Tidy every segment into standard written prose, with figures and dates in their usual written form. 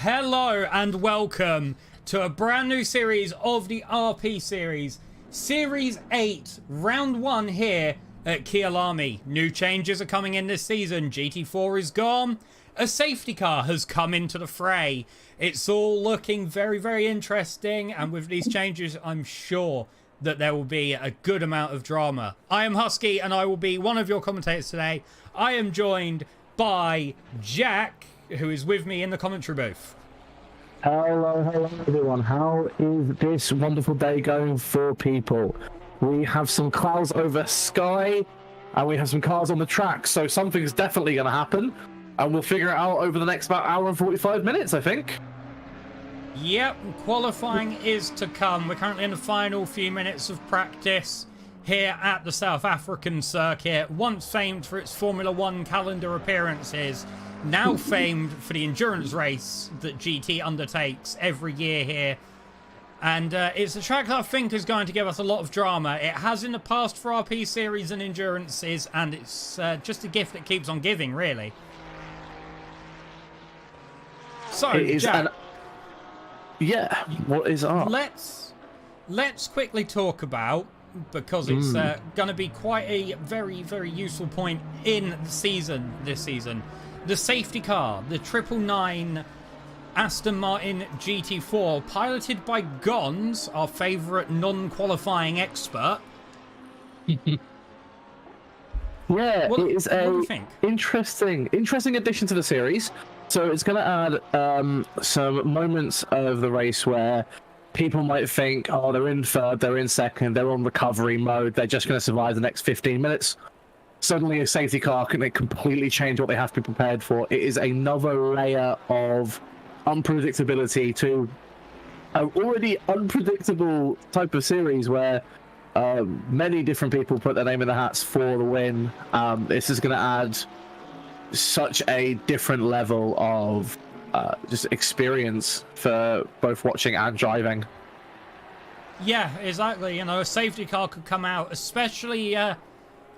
Hello and welcome to a brand new series of the RP series. Series 8, Round 1 here at Kyalami. New changes are coming in this season. GT4 is gone. A safety car has come into the fray. It's all looking very, very interesting. And with these changes, I'm sure that there will be a good amount of drama. I am Husky and I will be one of your commentators today. I am joined by Jack, who is with me in the commentary booth. Hello everyone. How is this wonderful day going for people? We have some clouds over sky and we have some cars on the track, so something's definitely going to happen and we'll figure it out over the next about hour and 45 minutes, I think. Yep, qualifying is to come. We're currently in the final few minutes of practice here at the South African circuit, once famed for its Formula 1 calendar appearances, now famed for the endurance race that GT undertakes every year here. And it's a track that I think is going to give us a lot of drama. It has in the past for RP series and endurances, and it's just a gift that keeps on giving, really. So, Jack, yeah, what is up? Let's quickly talk about, because it's going to be quite a very, very useful point in the season, this season. The safety car, the 999 Aston Martin GT4, piloted by Gons, our favourite non-qualifying expert. Yeah, it is a interesting addition to the series. So it's going to add some moments of the race where people might think, oh, they're in third, they're in second, they're on recovery mode, they're just going to survive the next 15 minutes. Suddenly a safety car can completely change what they have to be prepared for. It is another layer of unpredictability to an already unpredictable type of series where many different people put their name in the hats for the win. This is going to add such a different level of just experience for both watching and driving. Yeah, exactly. You know, a safety car could come out, especially,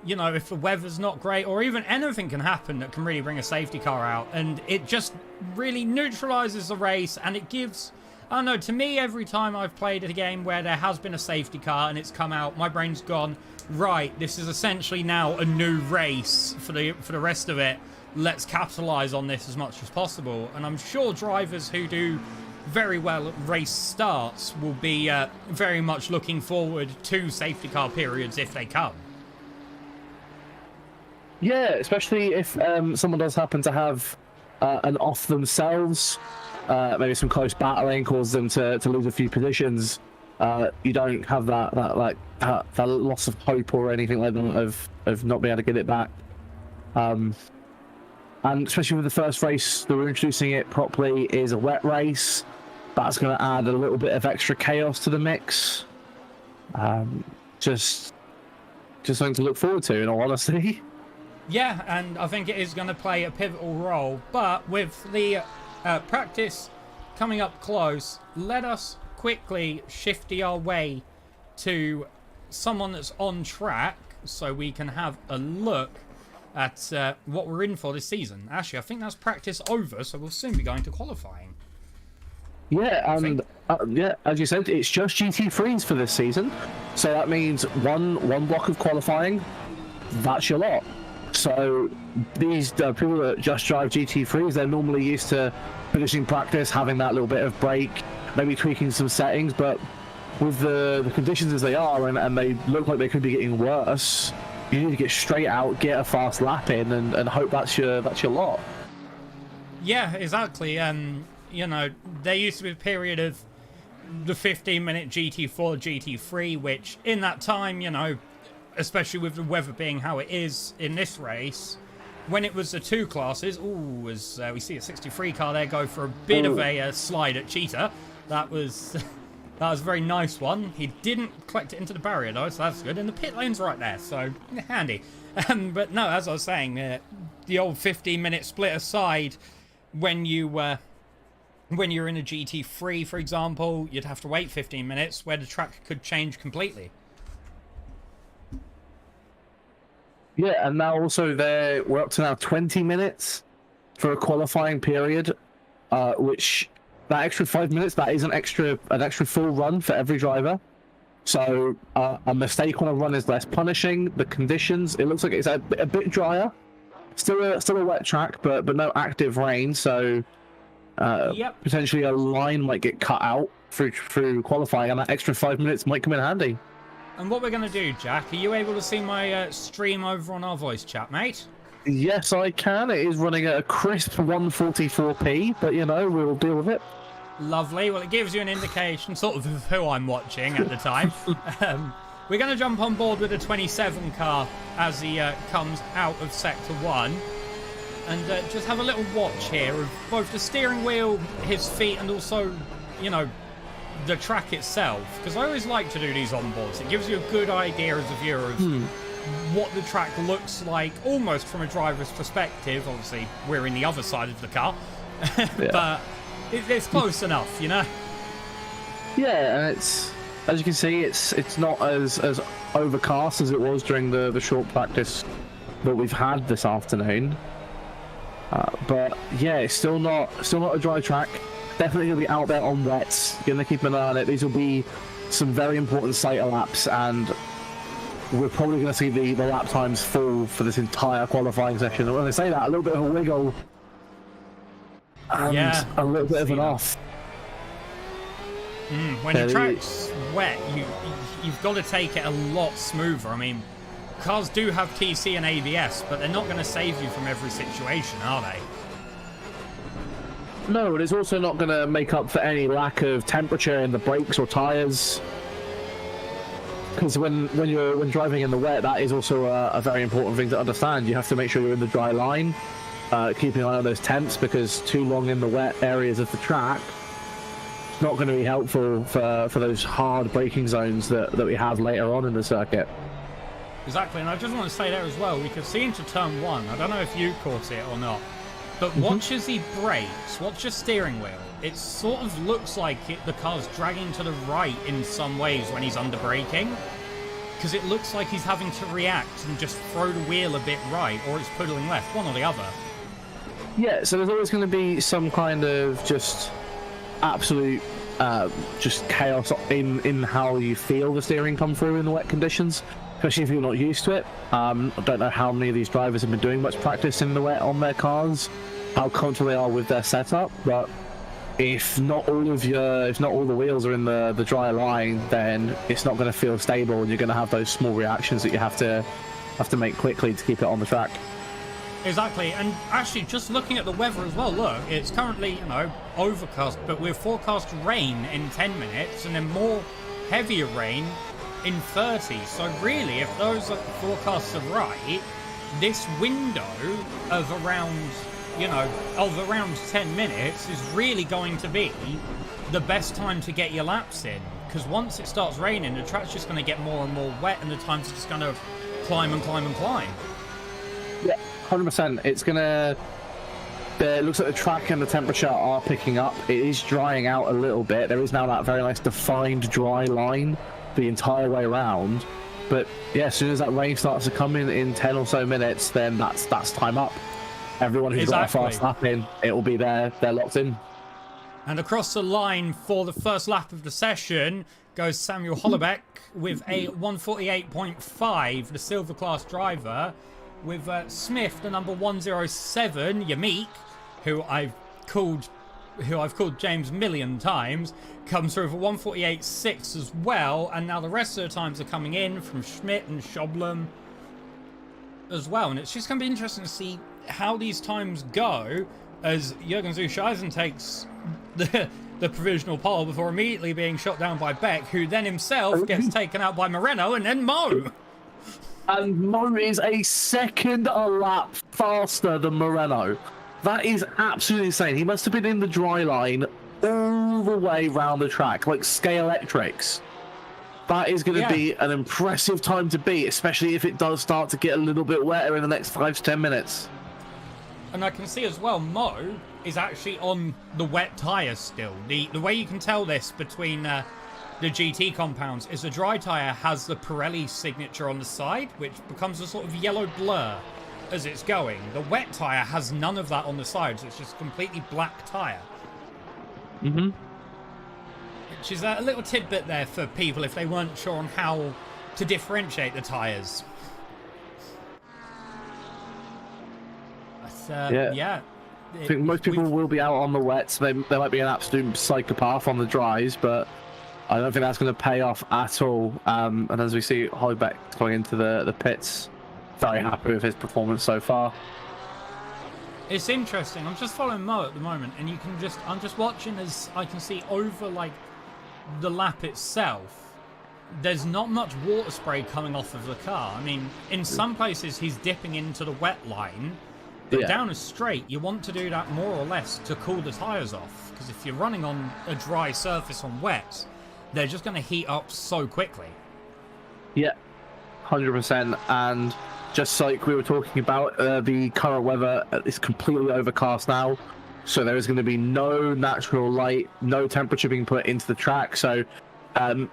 you know, if the weather's not great, or even anything can happen that can really bring a safety car out. And it just really neutralizes the race, and it gives, I don't know, to me, every time I've played a game where there has been a safety car and it's come out, my brain's gone, right, this is essentially now a new race for the rest of it. Let's capitalize on this as much as possible. And I'm sure drivers who do very well at race starts will be very much looking forward to safety car periods if they come. Yeah, especially if someone does happen to have an off themselves, maybe some close battling causes them to lose a few positions. You don't have that loss of hope or anything like that of not being able to get it back. And especially with the first race that we're introducing it properly is a wet race. That's going to add a little bit of extra chaos to the mix. Just something to look forward to, in all honesty. Yeah, and I think it is going to play a pivotal role. But with the practice coming up close, let us quickly shifty our way to someone that's on track so we can have a look at what we're in for this season. Actually, I think that's practice over, so we'll soon be going to qualifying. Yeah, and yeah, as you said, it's just GT3s for this season. So that means one block of qualifying, that's your lot. So these people that just drive GT3s, they're normally used to finishing practice, having that little bit of break, maybe tweaking some settings, but with the conditions as they are, and they look like they could be getting worse, you need to get straight out, get a fast lap in, and hope that's your lot. Yeah, exactly. You know, there used to be a period of the 15-minute GT4, GT3, which in that time, you know, especially with the weather being how it is in this race, when it was the two classes, as we see a 63 car there go for a bit of a slide at Cheetah. That was a very nice one. He didn't collect it into the barrier though, so that's good. And the pit lane's right there, so handy. But no, as I was saying, the old 15-minute split aside, when you're in a GT3, for example, you'd have to wait 15 minutes where the track could change completely. Yeah, and now also we're up to now 20 minutes for a qualifying period, which that extra 5 minutes, that is an extra full run for every driver. So a mistake on a run is less punishing. The conditions, it looks like it's a bit drier. Still a wet track, but no active rain. So potentially a line might get cut out through qualifying, and that extra 5 minutes might come in handy. And what we're going to do, Jack, are you able to see my stream over on our voice chat, mate? Yes, I can. It is running at a crisp 144p, but we'll deal with it. Lovely. Well, it gives you an indication sort of who I'm watching at the time. We're going to jump on board with the 27 car as he comes out of Sector 1. And just have a little watch here of both the steering wheel, his feet, and also, the track itself. Because I always like to do these onboards. It gives you a good idea as a viewer of what the track looks like, almost from a driver's perspective. Obviously, we're in the other side of the car. But it's close enough, Yeah, and it's, as you can see, it's not as overcast as it was during the short practice that we've had this afternoon. But yeah, it's still not a dry track. Definitely gonna be out there on wets. Gonna keep an eye on it. These will be some very important Slater laps, and we're probably gonna see the lap times fall for this entire qualifying session. And when I say that, a little bit of a wiggle and a little bit of an off. When the track's wet, you've got to take it a lot smoother. I mean, cars do have TC and ABS, but they're not going to save you from every situation, are they? No, but it's also not going to make up for any lack of temperature in the brakes or tyres. Because when driving in the wet, that is also a very important thing to understand. You have to make sure you're in the dry line, keeping an eye on those temps, because too long in the wet areas of the track is not going to be helpful for those hard braking zones that we have later on in the circuit. Exactly, and I just want to say there as well, we could see into turn 1, I don't know if you caught it or not, but watch as he brakes, watch your steering wheel. It sort of looks like the car's dragging to the right in some ways when he's under braking, because it looks like he's having to react and just throw the wheel a bit right, or it's puddling left, one or the other. Yeah, so there's always going to be some kind of just absolute just chaos in how you feel the steering come through in the wet conditions, especially if you're not used to it. I don't know how many of these drivers have been doing much practice in the wet on their cars, how comfortable they are with their setup, but if not all the wheels are in the dry line, then it's not going to feel stable, and you're going to have those small reactions that you have to make quickly to keep it on the track. Exactly, and actually just looking at the weather as well, look, it's currently, overcast, but we're forecast rain in 10 minutes and then more heavier rain in 30. So really, if those forecasts are right, this window of around 10 minutes is really going to be the best time to get your laps in. Because once it starts raining, the track's just going to get more and more wet, and the times are just going to climb and climb and climb. Yeah, 100%. It's going to... It looks like the track and the temperature are picking up. It is drying out a little bit. There is now that very nice defined dry line the entire way around. But yeah, as soon as that rain starts to come in 10 or so minutes, then that's time up. Everyone who's got a fast lap in, it will be there. They're locked in. And across the line for the first lap of the session goes Samuel Hollebeck with a 148.5, the silver class driver, with Smith, the number 107, Yamik, who I've called James a million times, comes through for 148.6 as well, and now the rest of the times are coming in from Schmidt and Schoblem as well, and it's just going to be interesting to see how these times go as Jürgen Zuscheisen takes the provisional pole before immediately being shot down by Beck, who then himself gets taken out by Moreno, and then Mo. And Mo is a second a lap faster than Moreno. That is absolutely insane. He must have been in the dry line all the way around the track, like Scalextrics. That is going to be an impressive time to beat, especially if it does start to get a little bit wetter in the next 5 to 10 minutes. And I can see as well, Mo is actually on the wet tyres still. The way you can tell this between the GT compounds is the dry tyre has the Pirelli signature on the side, which becomes a sort of yellow blur as it's going. The wet tyre has none of that on the sides. It's just a completely black tyre. Mm-hmm. Which is a little tidbit there for people if they weren't sure on how to differentiate the tyres. Yeah. I think most people will be out on the wets. They might be an absolute psychopath on the dries, but I don't think that's going to pay off at all. And as we see Hoiberg going into the pits, very happy with his performance so far. It's interesting. I'm just following Mo at the moment, and I'm just watching as I can see over like the lap itself. There's not much water spray coming off of the car. I mean, in some places he's dipping into the wet line, but down a straight, you want to do that more or less to cool the tyres off. Because if you're running on a dry surface on wet, they're just going to heat up so quickly. Yeah, 100%. And just like we were talking about, the current weather is completely overcast now. So there is going to be no natural light, no temperature being put into the track. So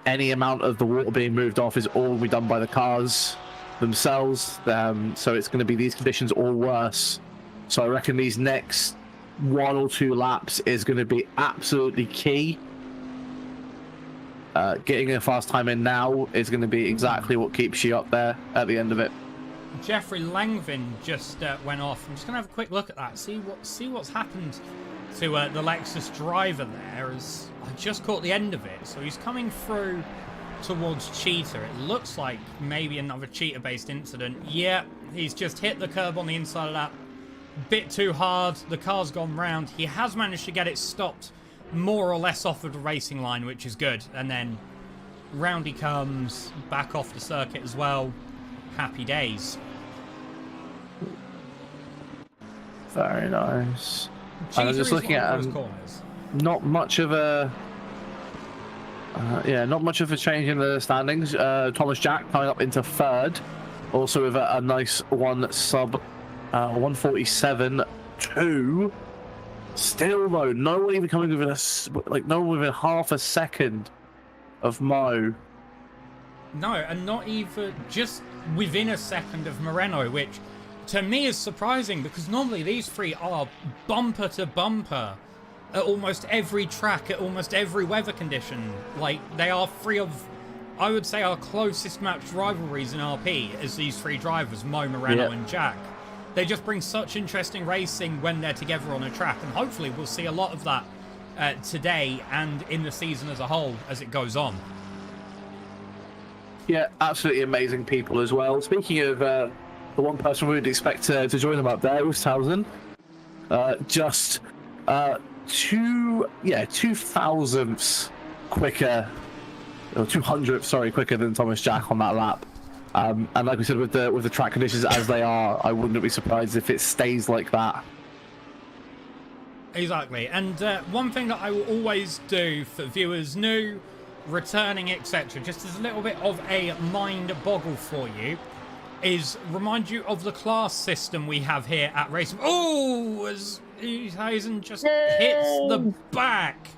any amount of the water being moved off is all be done by the cars themselves. So it's going to be these conditions or worse. So I reckon these next 1 or 2 laps is going to be absolutely key. Getting a fast time in now is going to be exactly what keeps you up there at the end of it. Jeffrey Langvin just went off. I'm just going to have a quick look at that, see what's happened to the Lexus driver there. As I just caught the end of it, so he's coming through towards Cheetah. It looks like maybe another Cheetah-based incident. Yeah, he's just hit the curb on the inside of that bit too hard. The car's gone round. He has managed to get it stopped more or less off of the racing line, which is good. And then round he comes, back off the circuit as well. Happy days. Very nice. I was just looking at not much of a not much of a change in the standings. Thomas Jack coming up into 3rd, also with a nice 1:47.2. Still though, no one even coming within no one within half a second of Mo. No, and not even just within a second of Moreno, which to me is surprising because normally these three are bumper to bumper at almost every track, at almost every weather condition. Like, they are three of, I would say, our closest matched rivalries in RP as these three drivers, Mo, Moreno, and Jack. They just bring such interesting racing when they're together on a track, and hopefully we'll see a lot of that today and in the season as a whole as it goes on. Yeah, absolutely amazing people as well. Speaking of the one person we would expect to join them up there was Townsend. Just 2 thousandths quicker, or 200th, sorry, quicker than Thomas Jack on that lap. And like we said, with the track conditions as they are, I wouldn't be surprised if it stays like that. Exactly. And one thing that I will always do for viewers new, returning, etc., just as a little bit of a mind boggle for you, is remind you of the class system we have here at Racing. Oh, as Eisen just hits the back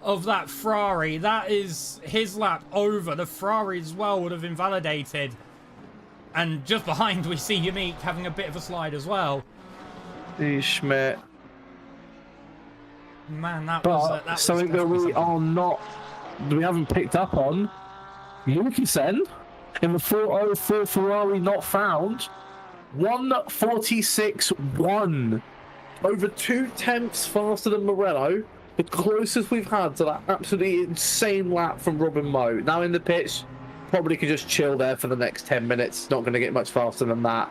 of that Ferrari. That is his lap over. The Ferrari as well would have invalidated. And just behind we see Unique having a bit of a slide as well. Schmidt. Man, that was something that we haven't picked up on. Lukisen in the 404 Ferrari not found. 1:46.1. Over 2/10 faster than Morello. The closest we've had to that absolutely insane lap from Robin Moe. Now in the pits, probably could just chill there for the next 10 minutes. Not going to get much faster than that.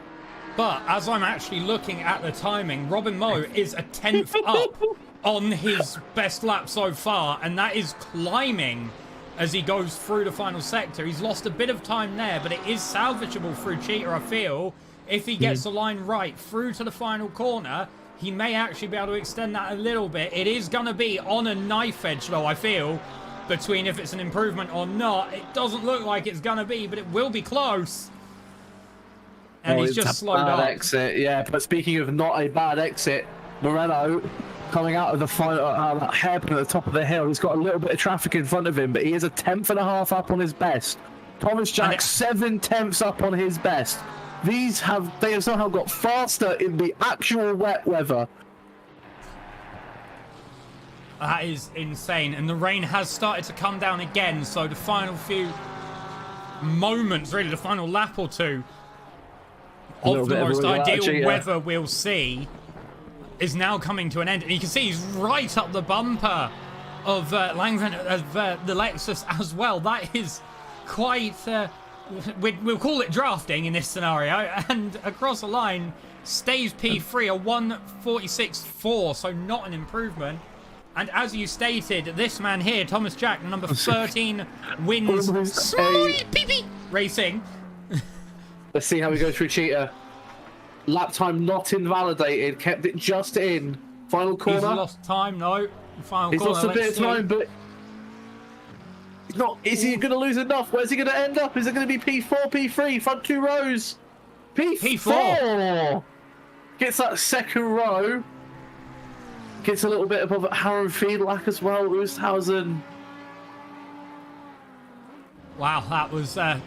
But as I'm actually looking at the timing, Robin Moe is a 10th up on his best lap so far, and that is climbing as he goes through the final sector. He's lost a bit of time there, but it is salvageable through Cheetah, I feel. If he gets the line right through to the final corner, he may actually be able to extend that a little bit. It is going to be on a knife edge, though, I feel, between if it's an improvement or not. It doesn't look like it's going to be, but it will be close. And he's just slowed up. Exit, yeah, but speaking of not a bad exit, Moreno coming out of the final that hairpin at the top of the hill. He's got a little bit of traffic in front of him, but he is a 10.5 up on his best. Thomas Jack 7/10 up on his best. They have somehow got faster in the actual wet weather. That is insane. And the rain has started to come down again, so the final few moments, really, the final lap or two of the most ideal weather we'll see is now coming to an end. And you can see he's right up the bumper of Langren, of the Lexus as well. That is quite... we'll call it drafting in this scenario. And across the line, stays P3, a 1:46.4, so not an improvement. And as you stated, this man here, Thomas Jack, number 13, wins PP Racing. Let's see how we go through Cheetah. Lap time not invalidated, kept it just in. Final corner. He's lost time, no. Final He's corner. Lost a bit of time, but he's not. Is he going to lose enough? Where's he going to end up? Is it going to be P4, P3, front 2 rows? P4 gets that second row. Gets a little bit above Harrow Fiedlack as well. Oosthausen. Wow, that was a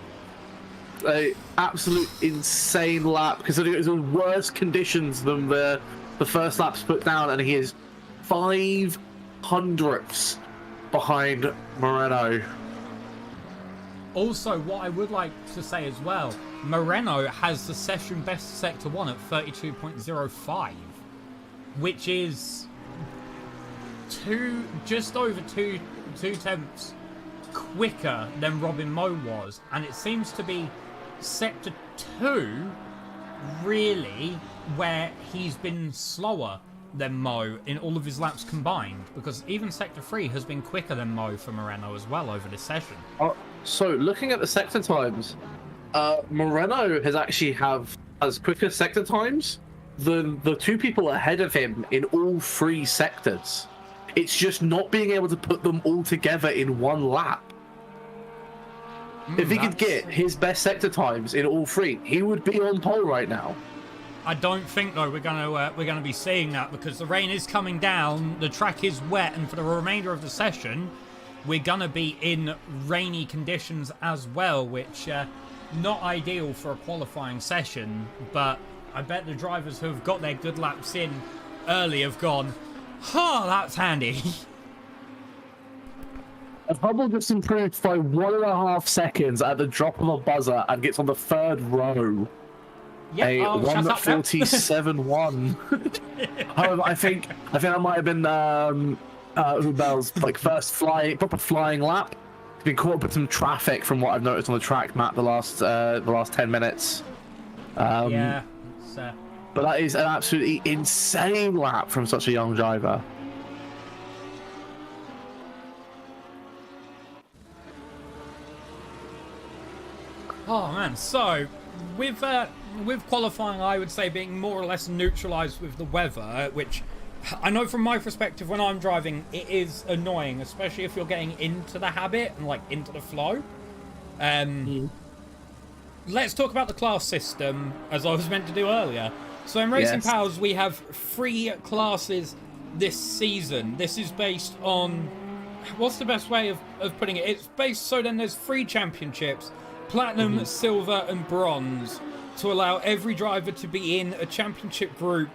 absolute insane lap, considering it was in worse conditions than the first lap's put down, and he is 5/100ths behind Moreno. Also, what I would like to say as well, Moreno has the session best Sector 1 at 32.05, which is just over two tenths quicker than Robin Moe was, and it seems to be Sector 2 really where he's been slower than Moe in all of his laps combined, because even Sector 3 has been quicker than Moe for Moreno as well over this session. So looking at the sector times, Moreno has quicker sector times than the two people ahead of him in all 3 sectors. It's just not being able to put them all together in one lap. If he could get his best sector times in all 3, he would be on pole right now. I don't think though we're gonna be seeing that, because the rain is coming down, the track is wet, and for the remainder of the session, we're gonna be in rainy conditions as well, which not ideal for a qualifying session. But I bet the drivers who have got their good laps in early have gone, oh, that's handy. Hubble just improved by 1.5 seconds at the drop of a buzzer and gets on the 3rd row. Yep. A 1:47.1. However, I think that might have been Rubel's first proper flying lap. He's been caught up with some traffic from what I've noticed on the track map the last 10 minutes. Yeah. But that is an absolutely insane lap from such a young driver. Oh man, so with qualifying, I would say being more or less neutralized with the weather, which I know from my perspective when I'm driving it is annoying, especially if you're getting into the habit and into the flow. Let's talk about the class system, as I was meant to do earlier. So in Racing Powers we have 3 classes this season. This is based on, what's the best way of putting it? It's based, so then there's 3 championships: Platinum, Silver and Bronze, to allow every driver to be in a championship group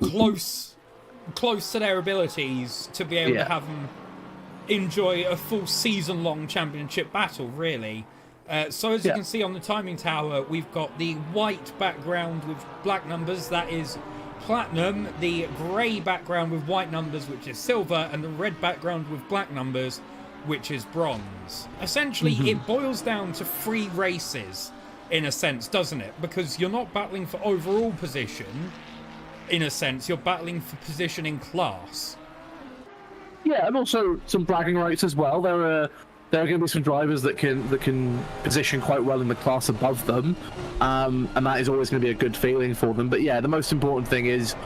close to their abilities to be able to have them enjoy a full season-long championship battle, really. So as you can see on the timing tower, we've got the white background with black numbers, that is Platinum, the grey background with white numbers, which is Silver, and the red background with black numbers, which is Bronze. Essentially, it boils down to 3 races, in a sense, doesn't it? Because you're not battling for overall position, in a sense, you're battling for position in class. Yeah, and also some bragging rights as well. There are going to be some drivers that can position quite well in the class above them, and that is always going to be a good feeling for them. But yeah, the most important thing is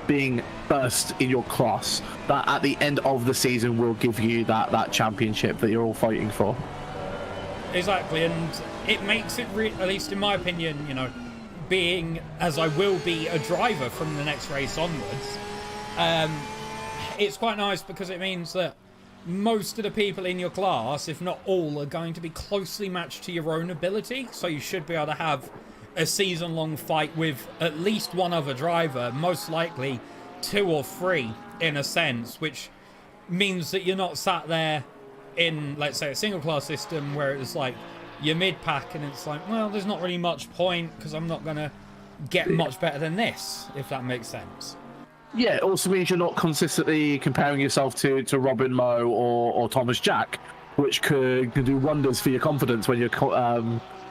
being first in your class. That at the end of the season will give you that championship that you're all fighting for. Exactly, and it makes it, at least in my opinion, being, as I will be, a driver from the next race onwards, it's quite nice because it means that most of the people in your class, if not all, are going to be closely matched to your own ability, so you should be able to have a season-long fight with at least one other driver, most likely 2 or 3 in a sense, which means that you're not sat there in, let's say, a single class system where it's like you're mid-pack and it's like, well, there's not really much point because I'm not going to get much better than this, if that makes sense. Yeah, it also means you're not consistently comparing yourself to Robin Moe or Thomas Jack, which could do wonders for your confidence when you're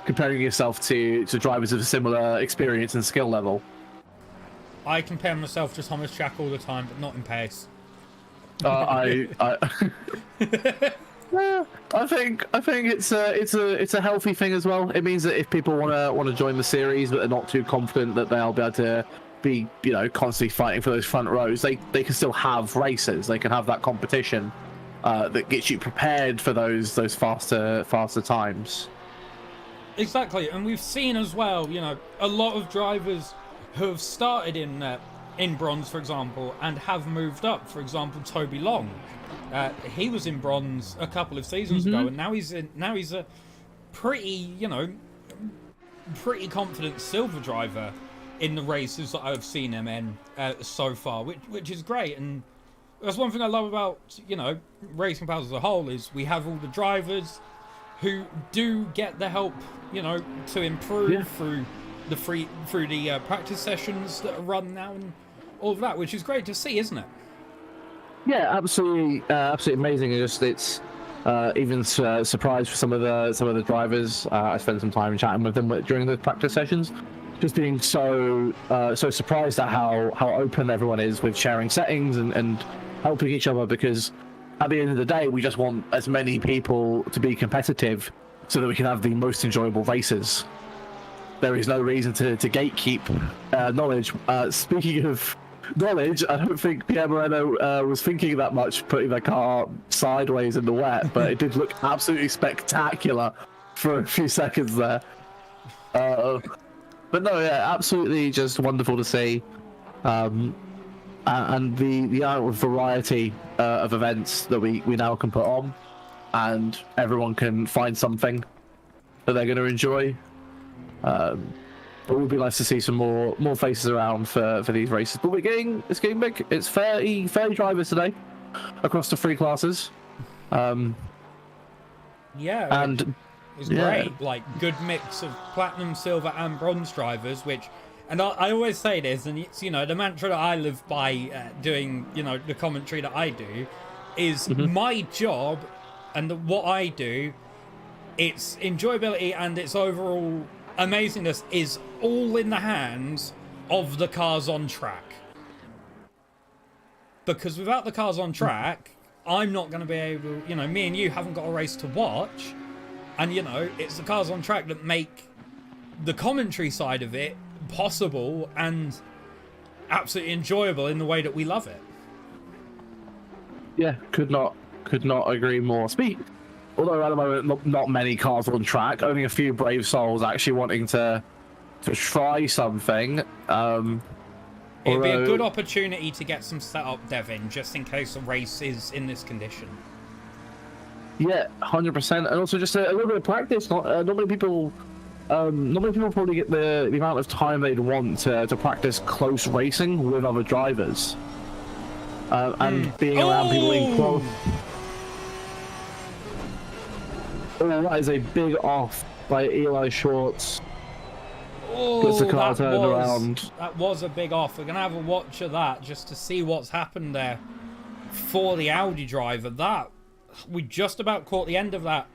comparing yourself to drivers of a similar experience and skill level. I compare myself to Thomas Jack all the time, but not in pace. I think it's a healthy thing as well. It means that if people want to join the series, but they're not too confident that they'll be able to be, constantly fighting for those front rows, they can still have races. They can have that competition that gets you prepared for those faster times. Exactly, and we've seen as well, a lot of drivers who have started in bronze, for example, and have moved up. For example, Toby Long, he was in bronze a couple of seasons ago, and now he's a pretty confident silver driver in the races that I've seen him in so far, which is great. And that's one thing I love about Racing Pals as a whole, is we have all the drivers who do get the help to improve through the practice sessions that are run now and all of that, which is great to see, isn't it? Yeah, absolutely amazing. It's even surprised for some of the drivers. I spent some time chatting with them during the practice sessions, just being so surprised at how open everyone is with sharing settings and helping each other, because at the end of the day, we just want as many people to be competitive so that we can have the most enjoyable races. There is no reason to gatekeep knowledge. Speaking of knowledge, I don't think Pierre Moreno was thinking that much putting the car sideways in the wet, but it did look absolutely spectacular for a few seconds there. But no, yeah, absolutely just wonderful to see. And the amount of variety of events that we now can put on, and everyone can find something that they're going to enjoy. But it would be nice to see some more faces around for these races. But it's getting big. It's 30 drivers today across the 3 classes. Yeah, and it's great. Like, good mix of platinum, silver, and bronze drivers. And I always say this, and it's the mantra that I live by doing the commentary that I do is my job, and what I do, its enjoyability and its overall amazingness is all in the hands of the cars on track. Because without the cars on track, I'm not going to be able, me and you haven't got a race to watch. And, it's the cars on track that make the commentary side of it possible and absolutely enjoyable in the way that we love it. Yeah, could not agree more. Although at the moment not many cars on track, only a few brave souls actually wanting to try something. It'd be a good opportunity to get some setup dev in, just in case a race is in this condition. Yeah, 100%, and also just a little bit of practice. Not many people probably get the amount of time they'd want to practice close racing with other drivers, and being around people in close. Oh, that is a big off by Eli Shorts. Oh, gets the car turned around. That was a big off. We're going to have a watch of that just to see what's happened there for the Audi driver. We just about caught the end of that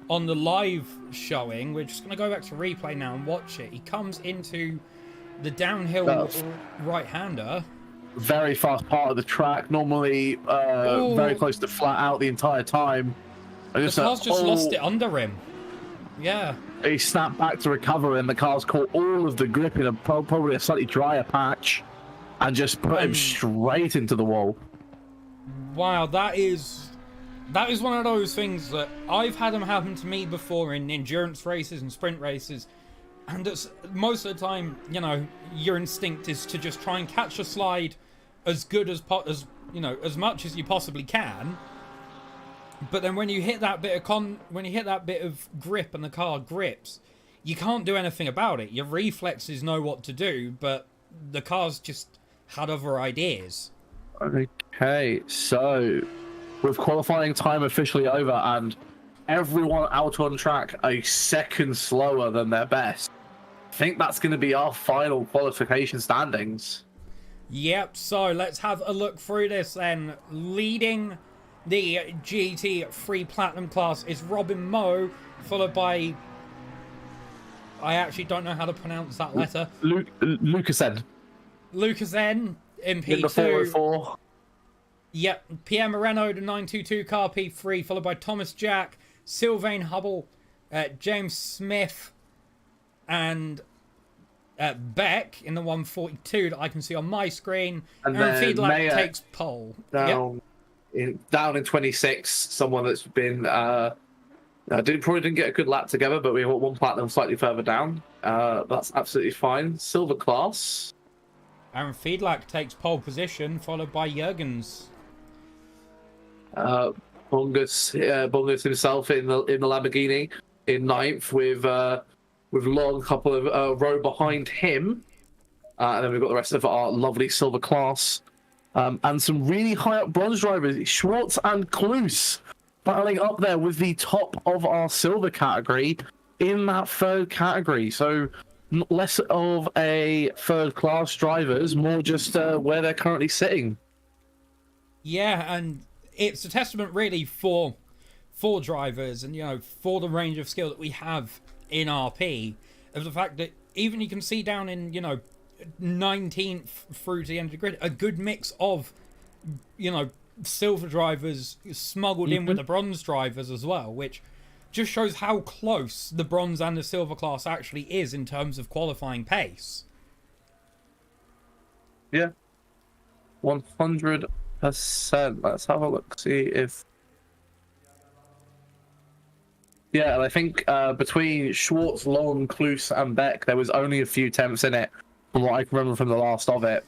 on the live showing. We're just going to go back to replay now and watch it. He comes into the downhill right-hander. Very fast part of the track. Normally very close to flat out the entire time. The car's just lost it under him. Yeah. He snapped back to recover, and the car's caught all of the grip in probably a slightly drier patch, and just put him straight into the wall. Wow, that is one of those things that I've had them happen to me before in endurance races and sprint races, and most of the time, your instinct is to just try and catch a slide as good as much as you possibly can. But then when you hit that bit of grip and the car grips, you can't do anything about it. Your reflexes know what to do, but the car's just had other ideas. Okay, so with qualifying time officially over and everyone out on track a second slower than their best, I think that's going to be our final qualification standings. Yep, so let's have a look through this then. Leading the GT3 Platinum class is Robin Moe, followed by... I actually don't know how to pronounce that letter. Lucasen. Lucasen in P2. In the 404. Yep, Pierre Moreno, the 922 car, P3, followed by Thomas Jack, Sylvain Hubble, James Smith, and Beck in the 142 that I can see on my screen. And Fiedler takes pole. Down in 26, someone that's been... probably didn't get a good lap together, but we got one platinum slightly further down. That's absolutely fine. Silver class. Aaron Fiedler takes pole position, followed by Jurgens. Bungus himself in the Lamborghini in ninth with Long couple of row behind him, and then we've got the rest of our lovely silver class, and some really high up bronze drivers, Schwartz and Kloos, battling up there with the top of our silver category in that third category. So less of a third class drivers, more just where they're currently sitting. Yeah, and it's a testament really for drivers and, you know, for the range of skill that we have in RP, of the fact that even you can see down in, you know, 19th through to the end of the grid, a good mix of, you know, silver drivers smuggled in with the bronze drivers as well, which just shows how close the bronze and the silver class actually is in terms of qualifying pace. Yeah, 100%. Let's have a look, see if... Yeah, and I think between Schwartz, Long, Kloos, and Beck, there was only a few tenths in it, from what I can remember from the last of it.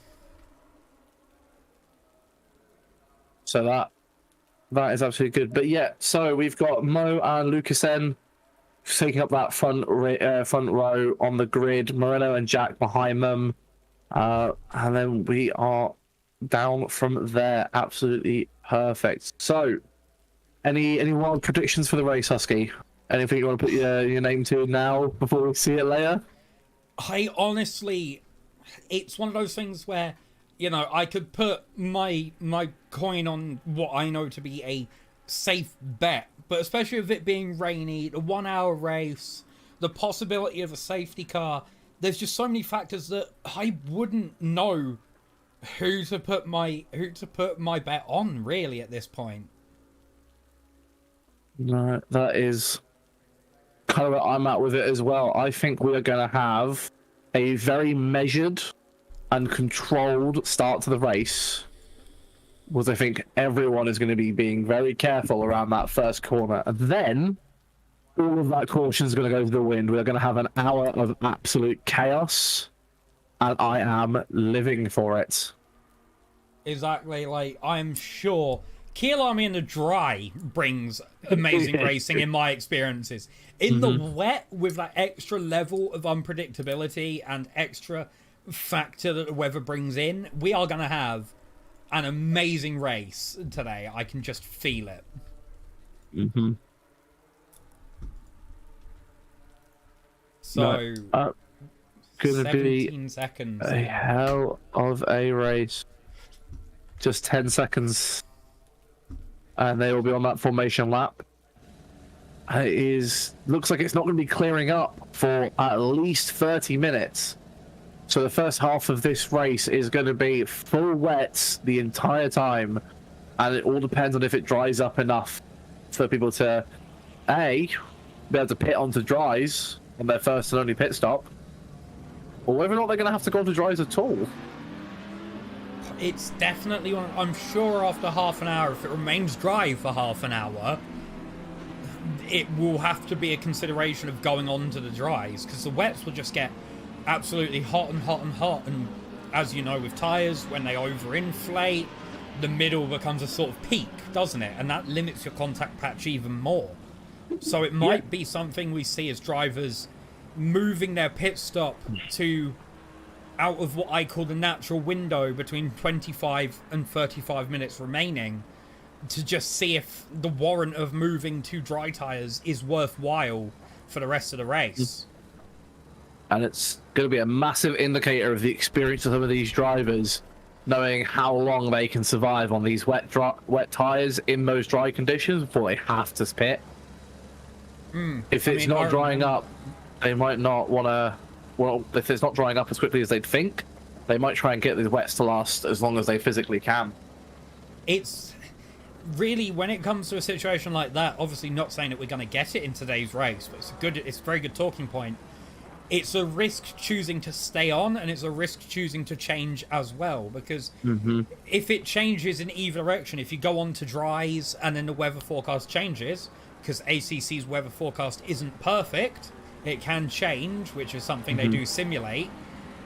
So that is absolutely good. But yeah, so we've got Mo and Lucasen taking up that front row on the grid, Moreno and Jack behind them, and then we are down from there. Absolutely perfect. So, any wild predictions for the race, Huski? Anything you want to put your name to now before we see it later? I honestly, it's one of those things where, you know, I could put my coin on what I know to be a safe bet, but especially with it being rainy, the 1 hour race, the possibility of a safety car, there's just so many factors that I wouldn't know who to put my bet on really at this point. No, that is kind of where I'm at with it as well. I think we are going to have a very measured and controlled start to the race, because I think everyone is going to be being very careful around that first corner, and then all of that caution is going to go to the wind. We're going to have an hour of absolute chaos, and I am living for it. Exactly, like, I'm sure Kyalami in the dry brings amazing racing in my experiences. In the wet, with that extra level of unpredictability and extra factor that the weather brings in, we are going to have an amazing race today. I can just feel it. So, gonna 17 be seconds. A hell of a race. Just 10 seconds. And they will be on that formation lap. Looks like it's not going to be clearing up for at least 30 minutes. So the first half of this race is going to be full wet the entire time. And it all depends on if it dries up enough for people to, A, be able to pit onto dries on their first and only pit stop, or whether or not they're going to have to go onto dries at all. It's definitely one. I'm sure after half an hour, if it remains dry for half an hour, it will have to be a consideration of going on to the dries, because the wets will just get absolutely hot and hot and hot. And as you know, with tyres, when they overinflate, the middle becomes a sort of peak, doesn't it? And that limits your contact patch even more. So it might be something we see as drivers moving their pit stop to out of what I call the natural window between 25 and 35 minutes remaining, to just see if the warrant of moving to dry tyres is worthwhile for the rest of the race. And it's going to be a massive indicator of the experience of some of these drivers, knowing how long they can survive on these wet tyres in those dry conditions before they have to pit. If it's not drying up, they might not want to... Well, if it's not drying up as quickly as they'd think, they might try and get these wets to last as long as they physically can. It's really, when it comes to a situation like that, obviously not saying that we're going to get it in today's race, but it's a very good talking point. It's a risk choosing to stay on, and it's a risk choosing to change as well, because if it changes in either direction, if you go on to dries and then the weather forecast changes, because ACC's weather forecast isn't perfect, it can change, which is something they do simulate.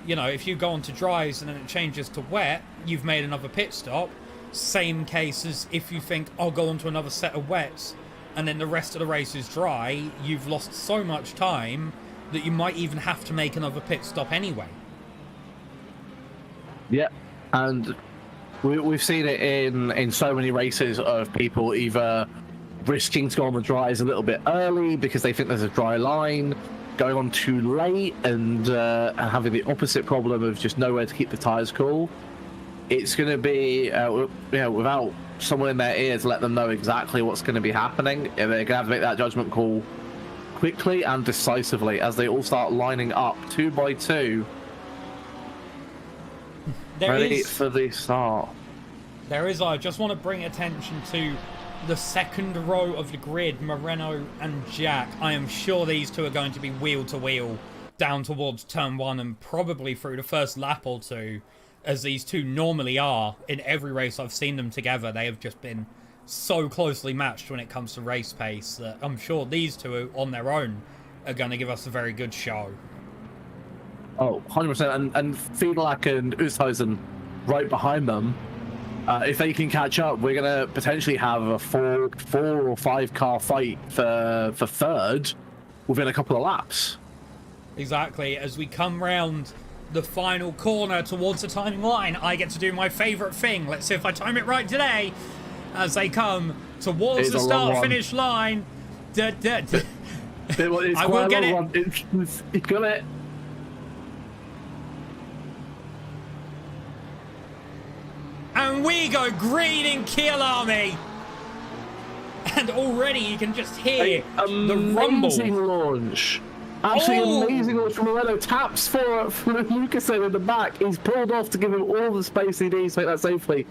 You know, if you go on to dries and then it changes to wet, you've made another pit stop. Same case as if you think, I'll go on to another set of wets, and then the rest of the race is dry, you've lost so much time that you might even have to make another pit stop anyway. Yeah, and we've seen it in so many races of people either risking to go on the dries a little bit early because they think there's a dry line, going on too late, and having the opposite problem of just nowhere to keep the tyres cool. It's going to be, without someone in their ear to let them know exactly what's going to be happening, they're going to have to make that judgment call quickly and decisively as they all start lining up 2 by 2, ready for the start. I just want to bring attention to the second row of the grid, Moreno and Jack. I am sure these two are going to be wheel to wheel down towards turn 1 and probably through the first lap or two, as these two normally are in every race I've seen them together. They have just been so closely matched when it comes to race pace that I'm sure these two on their own are going to give us a very good show. Oh, 100%. And Fiedlach and Oosthuizen right behind them. If they can catch up, we're going to potentially have a four or 5 car fight for third within a couple of laps. Exactly. As we come round the final corner towards the timing line, I get to do my favourite thing. Let's see if I time it right today. As they come towards the start-finish line. I will get it. He's got it. And we go green in Kyalami. And already you can just hear the rumble. Amazing launch. Absolutely amazing launch from Moreno. Taps for Lucasen in the back. He's pulled off to give him all the space he needs to make that safely.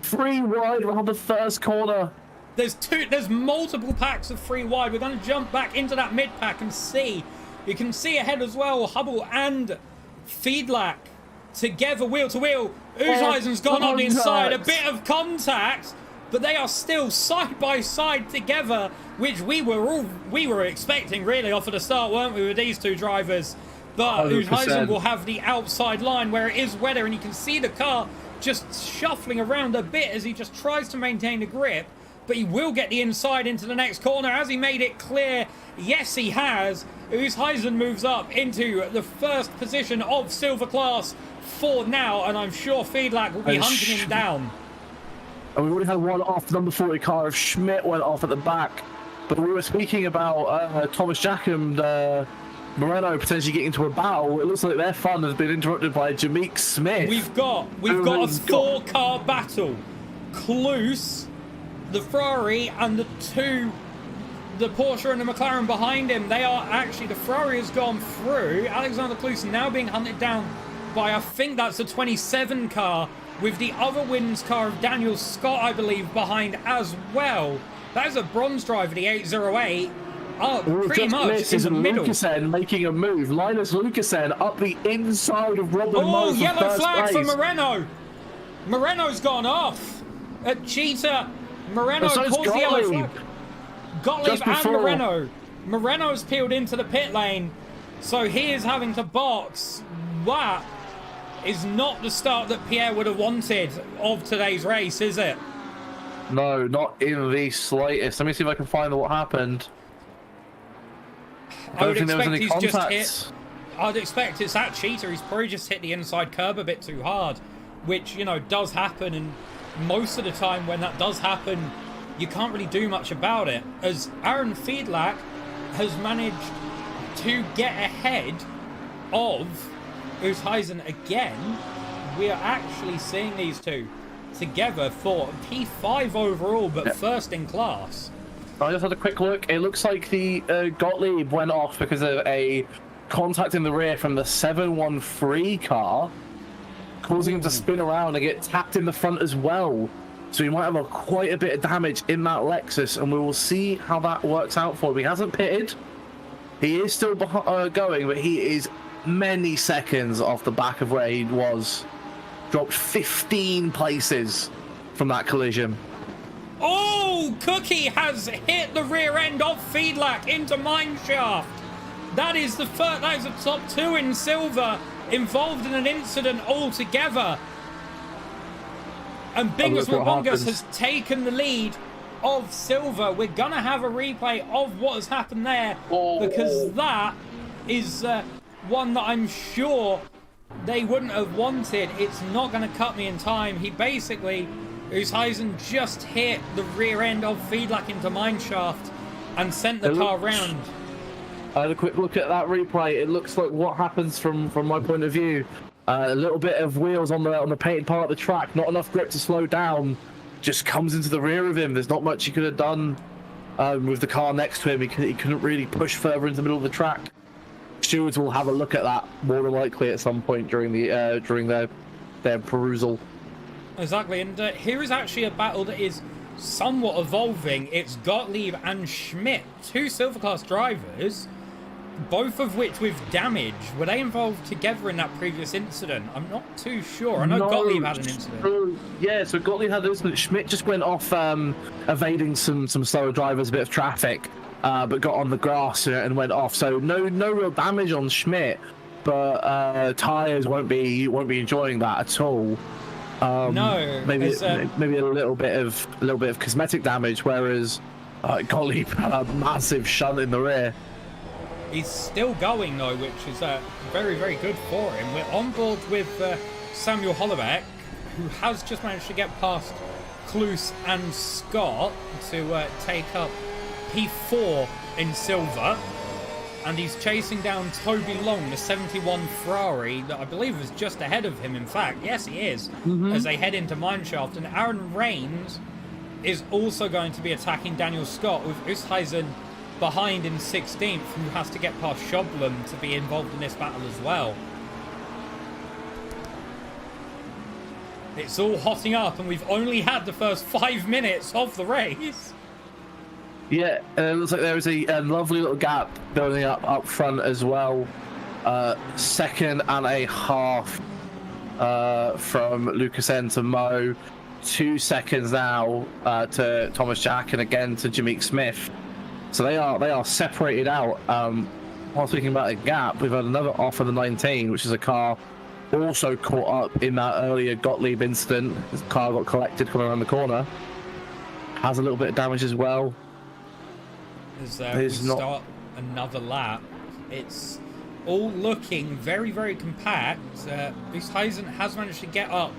3 wide around the first corner. There's multiple packs of 3 wide. We're going to jump back into that mid pack and see. You can see ahead as well, Hubble and Fiedlach together wheel to wheel. Oosthuizen's gone on the inside. A bit of contact, but they are still side by side together, which we were expecting really off of the start, weren't we, with these two drivers? But Oosthuizen will have the outside line where it is wetter, and you can see the car just shuffling around a bit as he just tries to maintain the grip, but he will get the inside into the next corner. Has he made it clear? Yes, he has. Oosthuizen moves up into the first position of Silver Class for now, and I'm sure Fiedlach will be hunting him down. And we already had one off. The number 40 car of Schmidt went off at the back, but we were speaking about Thomas Jack and Moreno potentially getting into a battle. It looks like their fun has been interrupted by Jameek Smith. We've got a 4-car battle. Kloos, the Ferrari, and the Porsche and the McLaren behind him. They are actually, the Ferrari has gone through. Alexander Kloos now being hunted down by, I think that's a 27 car, with the other wins car of Daniel Scott, I believe, behind as well. That is a bronze driver, the 808. Pretty much in the middle. Lucasen making a move. Linus Lucasen up the inside of Robin Moore. Oh, yellow flag for Moreno. Moreno's gone off. At Cheetah, Moreno calls the yellow flag. Gottlieb and Moreno. Moreno's peeled into the pit lane, so he is having to box. That is not the start that Pierre would have wanted of today's race, is it? No, not in the slightest. Let me see if I can find what happened. I would expect he's just hit. I'd expect it's at Cheetah. He's probably just hit the inside curb a bit too hard, which, you know, does happen. And most of the time when that does happen, you can't really do much about it, as Aaron Fiedlach has managed to get ahead of Oosthuizen again. We are actually seeing these two together for P5 overall, but first in class. I just had a quick look. It looks like the Gottlieb went off because of a contact in the rear from the 713 car, causing him to spin around and get tapped in the front as well. So he might have quite a bit of damage in that Lexus, and we will see how that works out for him. He hasn't pitted. He is still going, but he is many seconds off the back of where he was. Dropped 15 places from that collision. Oh, Cookie has hit the rear end of Fiedlach into mineshaft. That is the first, that is the top two in silver involved in an incident altogether. And Bingus Wabongus has taken the lead of silver. We're going to have a replay of what has happened there, because that is one that I'm sure they wouldn't have wanted. It's not going to cut me in time. He basically, Oosthuizen just hit the rear end of Fiedlach into mineshaft and sent the car round. I had a quick look at that replay. It looks like what happens from my point of view. A little bit of wheels on the painted part of the track, not enough grip to slow down. Just comes into the rear of him. There's not much he could have done with the car next to him. He couldn't really push further into the middle of the track. Stewards will have a look at that more than likely at some point during their perusal. Exactly, and here is actually a battle that is somewhat evolving. It's Gottlieb and Schmidt, two silver class drivers, both of which with damage. Were they involved together in that previous incident? I'm not too sure. I know Gottlieb had an incident. Yeah, so Gottlieb had an incident. Schmidt just went off evading some slower drivers, a bit of traffic, but got on the grass and went off. So no real damage on Schmidt, but tyres won't be enjoying that at all. No, maybe a little bit of cosmetic damage, whereas Gottlieb had a massive shunt in the rear. He's still going though, which is very, very good for him. We're on board with Samuel Hollebeck, who has just managed to get past Kloos and Scott to take up P4 in silver. And he's chasing down Toby Long, the 71 Ferrari, that I believe is just ahead of him, in fact. Yes, he is, as they head into mineshaft. And Aaron Rains is also going to be attacking Daniel Scott, with Oosthuizen behind in 16th, who has to get past Schoblum to be involved in this battle as well. It's all hotting up, and we've only had the first 5 minutes of the race. Yeah, it looks like there is a lovely little gap building up front as well. 2.5 seconds from Lucas N to Mo. 2 seconds now to Thomas Jack, and again to Jameek Smith. So they are separated out. While speaking about a gap, we've had another off of the 19, which is a car also caught up in that earlier Gottlieb incident. This car got collected coming around the corner. Has a little bit of damage as well. As we start another lap, it's all looking very, very compact. Oosthuizen has managed to get up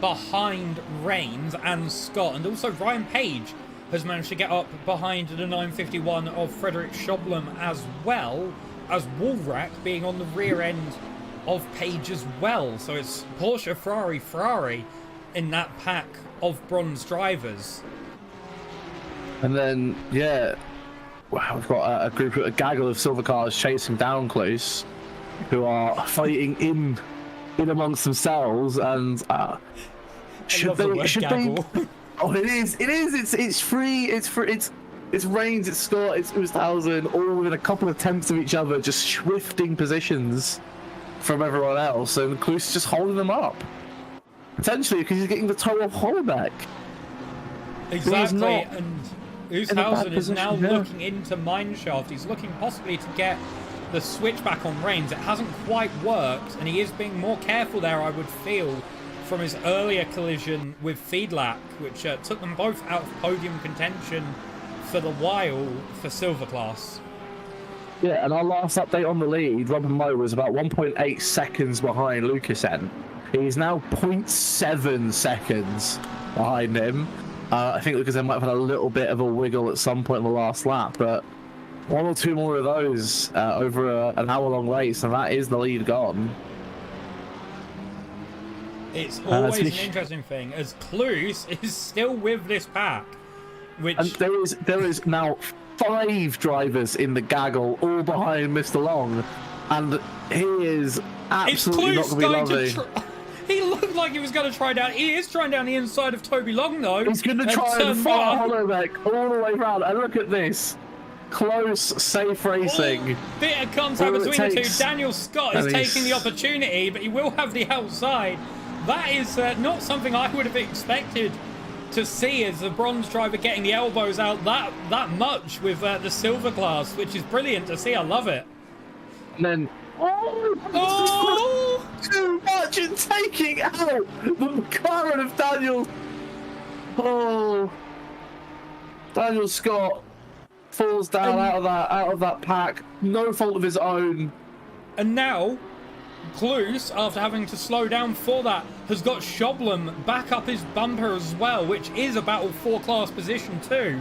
behind Rains and Scott, and also Ryan Page has managed to get up behind the 951 of Frederick Schoblum, as well as Woolrack being on the rear end of Page as well. So it's Porsche, Ferrari in that pack of bronze drivers. And then, yeah, wow, we've got a gaggle of silver cars chasing down Kloos, who are fighting in amongst themselves, and should they? Oh, it is. It's free. It's Rains. It's Scott. It's Oosthuizen, all within a couple of tenths of each other, just shifting positions from everyone else, and Kloos just holding them up. Potentially because he's getting the toe off Hollebeck. Exactly, and Oosthuizen is now looking into mineshaft. He's looking possibly to get the switchback on Rains. It hasn't quite worked, and he is being more careful there, I would feel, from his earlier collision with Fiedlach, which took them both out of podium contention for the while for silver class. Yeah, and our last update on the lead, Robin Moe was about 1.8 seconds behind Lucas N. He's now 0.7 seconds behind him. I think because they might have had a little bit of a wiggle at some point in the last lap, but one or two more of those over an hour-long race, and that is the lead gone. It's always an interesting thing, as Kloos is still with this pack, which... And there is now 5 drivers in the gaggle, all behind Mr. Long, and he is absolutely not going to be lovely. He looked like he was going to try down... He is trying down the inside of Toby Long, though. He's going to try and follow Hollowbeck all the way around, and look at this. Close, safe racing. Bit of contact between the two. Daniel Scott is taking the opportunity, but he will have the outside. That is not something I would have expected to see as a bronze driver getting the elbows out that much with the silver class, which is brilliant to see. I love it. And then, too much in taking out the McLaren of Daniel. Oh, Daniel Scott falls down out of that pack, no fault of his own. And now Kloos, after having to slow down for that, has got Shoblem back up his bumper as well, which is a Battle 4 class position too.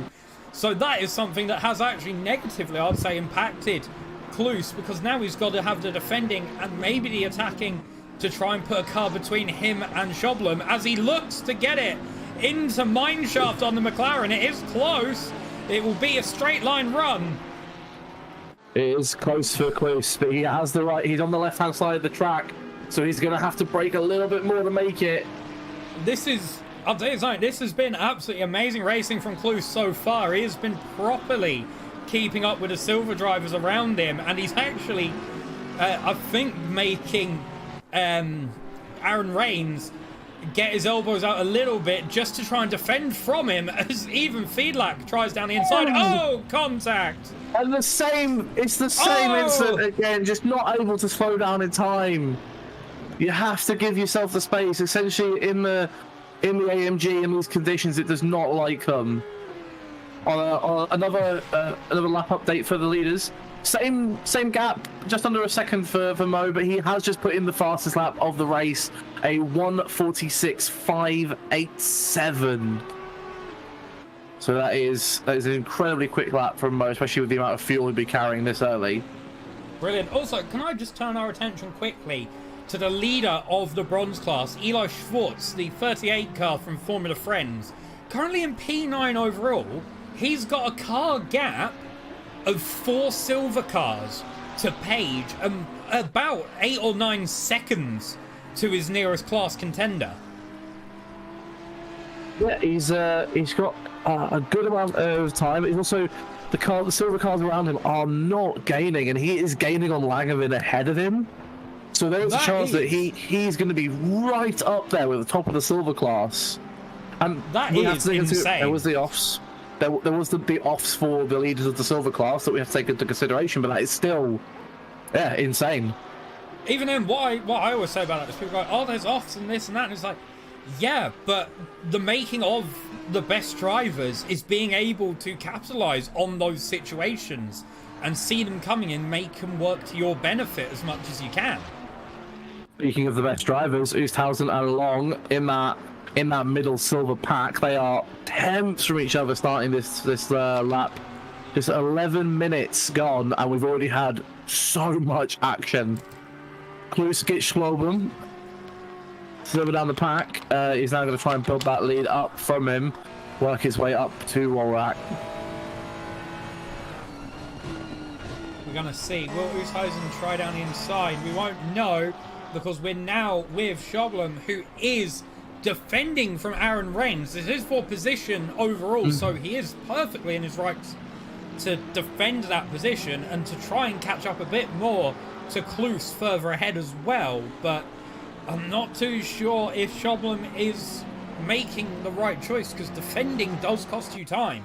So that is something that has actually negatively, I'd say, impacted Kloos, because now he's got to have the defending and maybe the attacking to try and put a car between him and Shoblem as he looks to get it into mineshaft on the McLaren. It is close. It will be a straight line run. It is close for Kloos, but he has the right. He's on the left-hand side of the track, so he's going to have to brake a little bit more to make it. This is, I'll tell you something, this has been absolutely amazing racing from Kloos so far. He has been properly keeping up with the silver drivers around him, and he's actually, I think, making Aaron Reigns get his elbows out a little bit just to try and defend from him as even Fiedlach tries down the inside. Oh, contact! And it's the same incident again, just not able to slow down in time. You have to give yourself the space. Essentially, in the AMG, in these conditions, it does not like them. On another lap update for the leaders. Same gap, just under a second for Mo, but he has just put in the fastest lap of the race, a 1:46.587. So that is an incredibly quick lap from Mo, especially with the amount of fuel he'd be carrying this early. Brilliant. Also, can I just turn our attention quickly to the leader of the bronze class, Eli Schwartz, the 38 car from Formula Friends, currently in P9 overall. He's got a car gap of 4 silver cars to Page, about 8 or 9 seconds to his nearest class contender. Yeah, he's got a good amount of time. He's also the silver cars around him are not gaining, and he is gaining on Langevin ahead of him. So there's a chance that he's going to be right up there with the top of the silver class. And that is insane. There was the offs. There was the offs for the leaders of the silver class that we have to take into consideration, but that is still, insane. Even then, what I always say about it is people go, oh, there's offs and this and that, and it's like, yeah, but the making of the best drivers is being able to capitalize on those situations and see them coming and make them work to your benefit as much as you can. Speaking of the best drivers, Oosthuizen and Long in that middle silver pack, they are tenths from each other starting this lap. Just 11 minutes gone, and we've already had so much action. Kloos gets Schloben silver down the pack. He's now going to try and build that lead up from him, work his way up to Walrack. We're going to see. Will Oosthuizen try down the inside? We won't know, because we're now with Shoblem, who is defending from Aaron Reigns. This is for position overall, so he is perfectly in his rights to defend that position and to try and catch up a bit more to Kloos further ahead as well. But I'm not too sure if Shoblem is making the right choice, because defending does cost you time.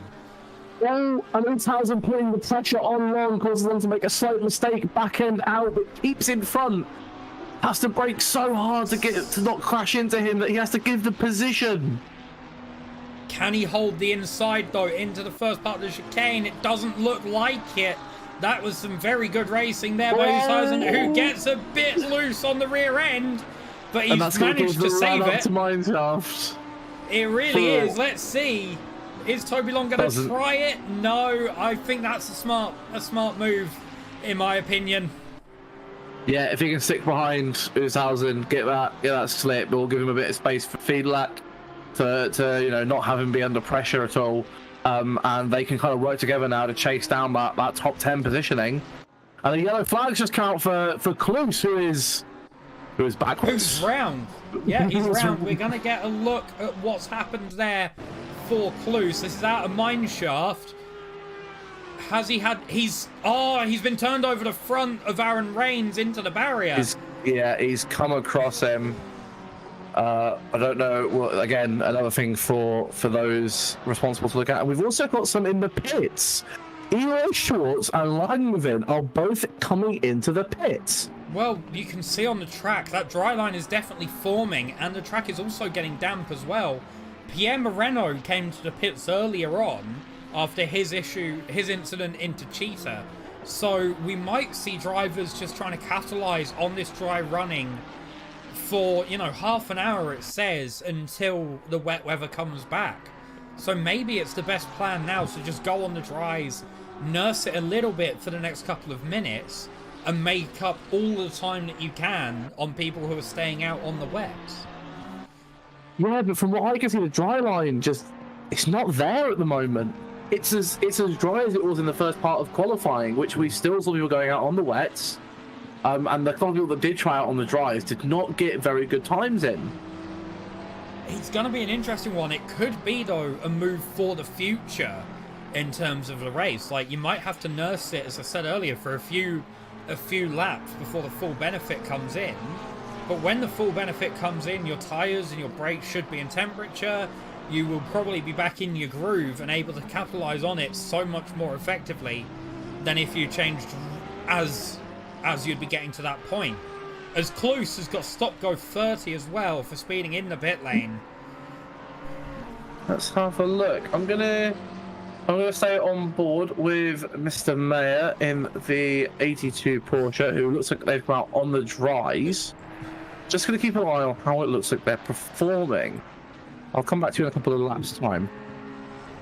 Well, and Oosthuizen putting the pressure on Long causes them to make a slight mistake, back end out, but keeps in front. Has to brake so hard to not crash into him that he has to give the position. Can he hold the inside though into the first part of the chicane? It doesn't look like it. That was some very good racing there by Oosthuizen, who gets a bit loose on the rear end, but he's managed to save it. To Mineshaft. It really is. Let's see. Is Toby Long going to try it? No, I think that's a smart move, in my opinion. Yeah, if he can stick behind Ushausen, get that slip, it'll give him a bit of space for Fiedlak to not have him be under pressure at all. And they can kind of work together now to chase down that top 10 positioning. And the yellow flags just count for Kloos, who is backwards. Who's round? Yeah, he's round. We're going to get a look at what's happened there for Kloos. This is out of mine shaft. Has he had... He's been turned over the front of Aaron Reigns into the barrier. He's come across him. I don't know. Well, again, another thing for those responsible to look at. And we've also got some in the pits. Eli Schwartz and Langvin are both coming into the pits. Well, you can see on the track that dry line is definitely forming, and the track is also getting damp as well. Pierre Moreno came to the pits earlier on after his incident into Cheetah. So we might see drivers just trying to capitalize on this dry running for, half an hour, it says, until the wet weather comes back. So maybe it's the best plan now to just go on the dries, nurse it a little bit for the next couple of minutes, and make up all the time that you can on people who are staying out on the wets. Yeah, but from what I can see, the dry line it's not there at the moment. It's as dry as it was in the first part of qualifying, which we still saw people going out on the wets. And the couple people that did try out on the dries did not get very good times in. It's going to be an interesting one. It could be, though, a move for the future in terms of the race. Like, you might have to nurse it, as I said earlier, for a few laps before the full benefit comes in. But when the full benefit comes in, your tyres and your brakes should be in temperature. You will probably be back in your groove and able to capitalise on it so much more effectively than if you changed as you'd be getting to that point. As Kloos has got stop-go 30 as well for speeding in the pit lane. Let's have a look. I'm gonna stay on board with Mr. Mayer in the 82 Porsche, who looks like they've come out on the dries. Just gonna keep an eye on how it looks like they're performing. I'll come back to you in a couple of laps' time.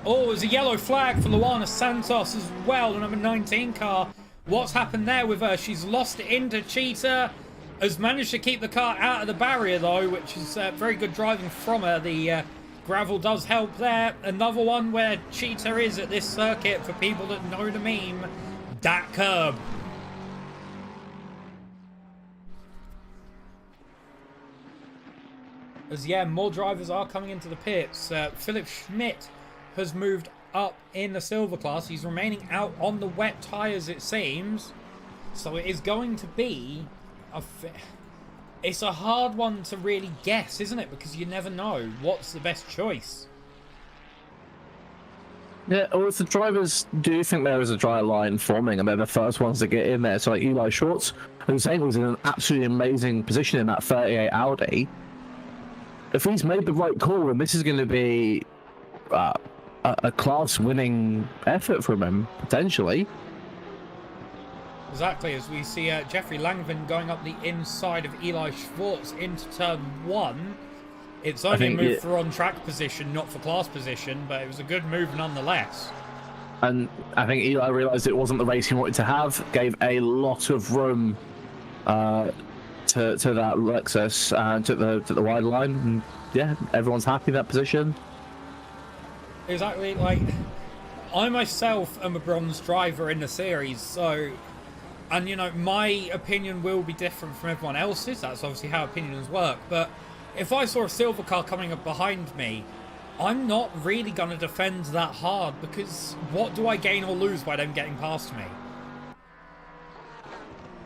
Oh, there's a yellow flag for Luana Santos as well, the number 19 car. What's happened there with her? She's lost it into Cheetah. Has managed to keep the car out of the barrier, though, which is very good driving from her. The gravel does help there. Another one where Cheetah is at this circuit, for people that know the meme, that curb. As, more drivers are coming into the pits. Philip Schmidt has moved up in the silver class. He's remaining out on the wet tyres, it seems. So it is going to be... It's a hard one to really guess, isn't it? Because you never know what's the best choice. Yeah, or if the drivers do think there is a dry line forming and they're the first ones to get in there, so like Eli Schwartz, who was saying was in an absolutely amazing position in that 38 Audi. If he's made the right call, then this is going to be a class-winning effort from him, potentially. Exactly, as we see Jeffrey Langvin going up the inside of Eli Schwartz into turn 1. It's only a move for on-track position, not for class position, but it was a good move nonetheless. And I think Eli realised it wasn't the race he wanted to have, gave a lot of room to that Lexus and took the wide line. And yeah, everyone's happy in that position. Exactly, like, I myself am a bronze driver in the series, so... And, my opinion will be different from everyone else's. That's obviously how opinions work. But if I saw a silver car coming up behind me, I'm not really going to defend that hard, because what do I gain or lose by them getting past me?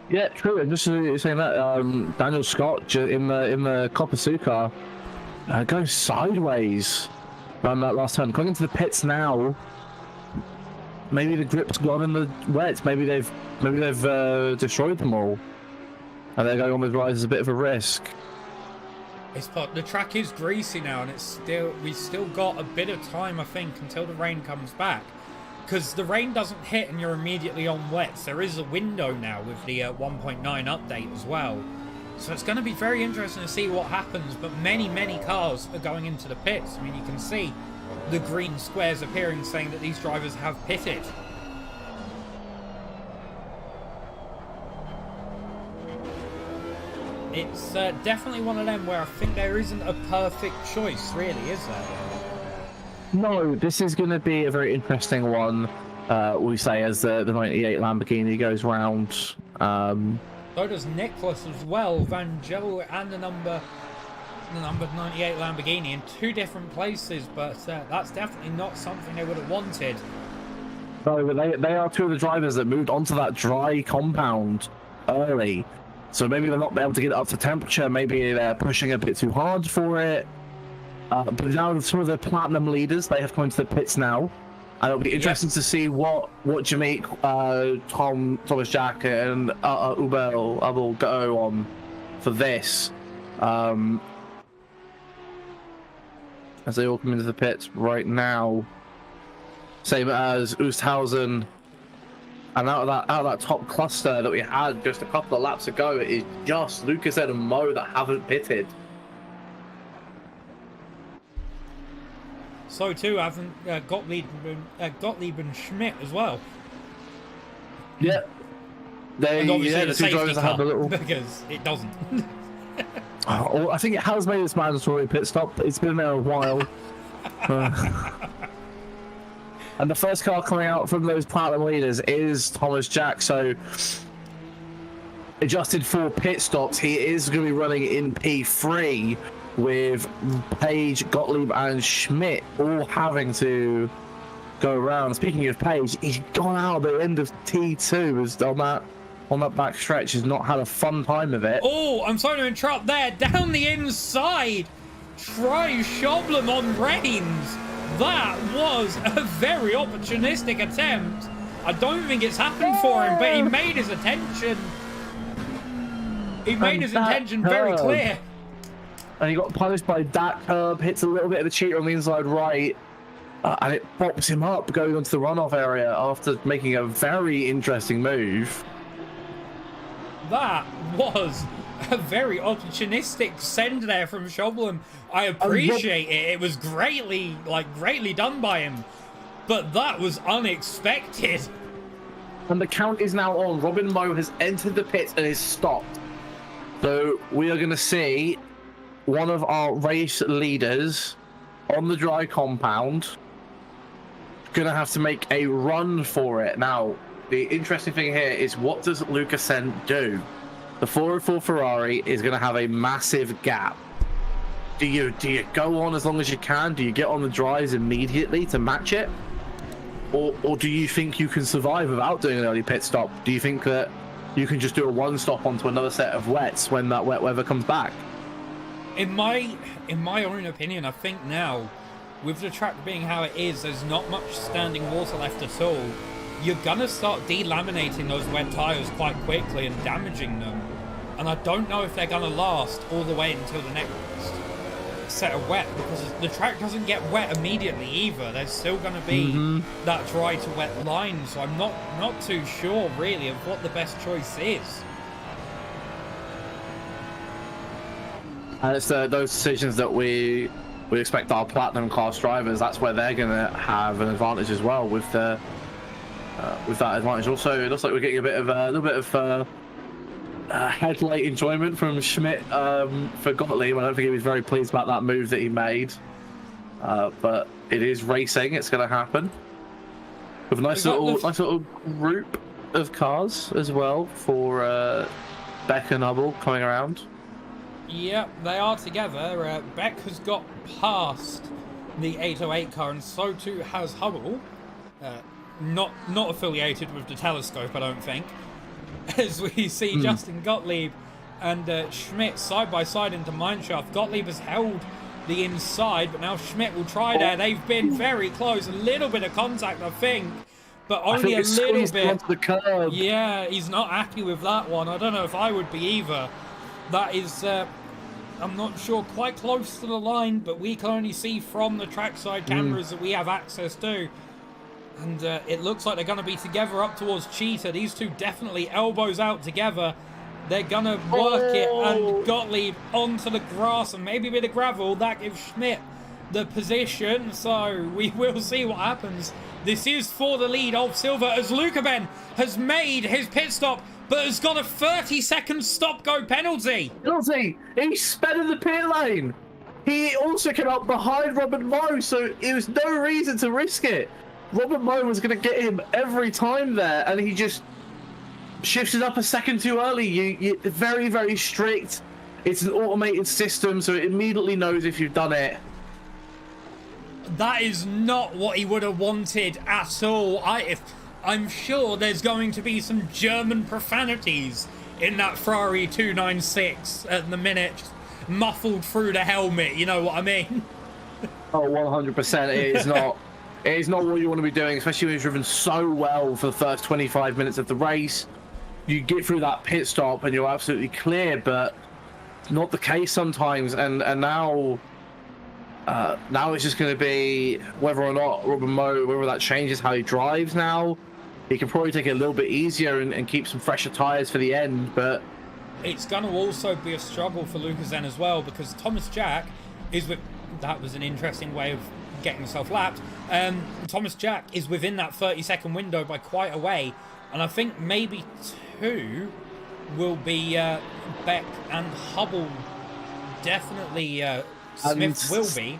Yeah, true. And just saying that, Daniel Scott in the Copper Sue car goes sideways around that last turn. Going into the pits now. Maybe the grip's gone in the wets. Maybe they've destroyed them all, and they're going on with rise as a bit of a risk. The track is greasy now, and we've still got a bit of time, I think, until the rain comes back, because the rain doesn't hit and you're immediately on wets. There is a window now with the 1.9 update as well, So it's going to be very interesting to see what happens, but many cars are going into the pits. I mean, you can see the green squares appearing saying that these drivers have pitted. It's definitely one of them where I think there isn't a perfect choice, really, is there? No, this is going to be a very interesting one, we say, as the 98 Lamborghini goes round. So does Nicholas as well, Vangelo and the number 98 Lamborghini in two different places, but that's definitely not something they would have wanted. No, but they are two of the drivers that moved onto that dry compound early. So maybe they're not able to get it up to temperature, maybe they're pushing a bit too hard for it. But now some of the platinum leaders, they have come into the pits now. And it'll be interesting to see what Jameek, Thomas Jack and Ubel go on for this. As they all come into the pits right now. Same as Oosthausen. And out of that top cluster that we had just a couple of laps ago, it is just Lucas and Mo that haven't pitted. So too haven't Gottlieb and Schmidt as well. Yeah. And obviously the two safety drivers car, have a little... because it doesn't. Oh, I think it has made its mandatory pit stop. It's been there a while. And the first car coming out from those platinum leaders is Thomas Jack, so adjusted for pit stops, he is going to be running in P3 with Page, Gottlieb and Schmidt all having to go around. Speaking of Page, he's gone out at the end of T2 on that back stretch. He's not had a fun time of it. Oh, I'm sorry to interrupt there. Down the inside, tries Schoblem on reins. That was a very opportunistic attempt. I don't think it's happened for him, but he made his intention. He made his intention very clear. And he got punished by that curb, hits a little bit of the cheater on the inside right, and it pops him up going onto the runoff area after making a very interesting move. That was a very opportunistic send there from Schoblem. I appreciate it. It was greatly done by him. But that was unexpected. And the count is now on. Robin Moe has entered the pits and is stopped. So we are going to see one of our race leaders on the dry compound going to have to make a run for it. Now, the interesting thing here is, what does Lucas Sent do? The 404 Ferrari is going to have a massive gap. Do you go on as long as you can? Do you get on the dries immediately to match it? Or do you think you can survive without doing an early pit stop? Do you think that you can just do a one stop onto another set of wets when that wet weather comes back? In my own opinion, I think now, with the track being how it is, there's not much standing water left at all. You're gonna start delaminating those wet tires quite quickly and damaging them. And I don't know if they're gonna last all the way until the next set of wet, because the track doesn't get wet immediately either. There's still gonna be that dry to wet line, so I'm not too sure really of what the best choice is. And it's those decisions that we expect our platinum class drivers. That's where they're gonna have an advantage as well with that advantage. Also, it looks like we're getting a little bit of headlight enjoyment from Schmidt for Gottlieb. I don't think he was very pleased about that move that he made, but it is racing. It's going to happen with a nice little group of cars as well for Beck and Hubble coming around. Yep, they are together. Beck has got past the 808 car, and so too has Hubble. Not affiliated with the telescope, I don't think. As we see Justin Gottlieb and Schmidt side by side into mineshaft. Gottlieb has held the inside, but now Schmidt will try there. They've been very close. A little bit of contact, I think, but only a little bit. The curb. Yeah, he's not happy with that one. I don't know if I would be either. That is, I'm not sure, quite close to the line, but we can only see from the trackside cameras that we have access to. And it looks like they're going to be together up towards Cheetah. These two definitely elbows out together. They're gonna work it, and Gottlieb onto the grass and maybe a bit of gravel. That gives Schmidt the position, so we will see what happens. This is for the lead of Silver as Lukaben has made his pit stop, but has got a 30-second stop-go penalty. Penalty! He sped in the pit lane. He also came out behind Robin Moe, so it was no reason to risk it. Robin Moe was going to get him every time there, and he just shifted up a second too early. You very, very strict. It's an automated system, so it immediately knows if you've done it. That is not what he would have wanted at all. I'm sure there's going to be some German profanities in that Ferrari 296 at the minute, just muffled through the helmet, you know what I mean? Oh, 100%. It is not. It is not what you want to be doing, especially when you've driven so well for the first 25 minutes of the race. You get through that pit stop and you're absolutely clear, but not the case sometimes. And now it's just going to be whether or not Robin Moe, whether that changes how he drives now. He can probably take it a little bit easier and keep some fresher tyres for the end, but it's going to also be a struggle for Lukasen as well, because Thomas Jack is with... That was an interesting way of getting himself lapped. Thomas Jack is within that 30-second window by quite a way, and I think maybe two will be Beck and Hubble. Definitely Smith will be.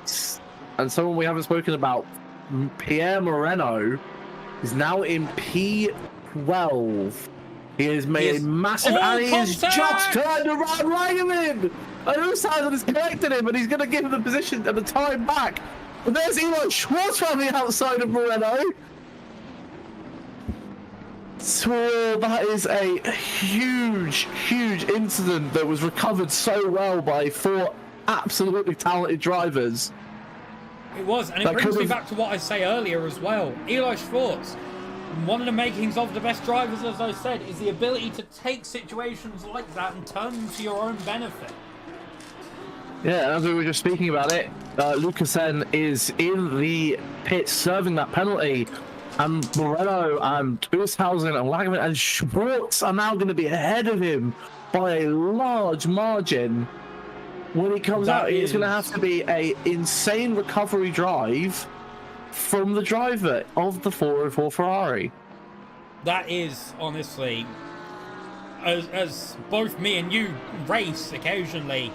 And someone we haven't spoken about, Pierre Moreno, is now in P12. He has made a massive, and he has just turned around right of him. And Usain has collected him, and he's going to give him the position and the time back. But there's Eli Schwartz on the outside of Moreno. So that is a huge, huge incident that was recovered so well by four absolutely talented drivers. It was, and it brings me back to what I say earlier as well. Eli Schwartz, one of the makings of the best drivers, as I said, is the ability to take situations like that and turn them to your own benefit. Yeah, as we were just speaking about it, Lukasen is in the pit serving that penalty, and Moreno and Ushausen and Wagner and Schwartz are now going to be ahead of him by a large margin. When he comes out, it's going to have to be an insane recovery drive from the driver of the 404 Ferrari. That is, honestly, as both me and you race occasionally,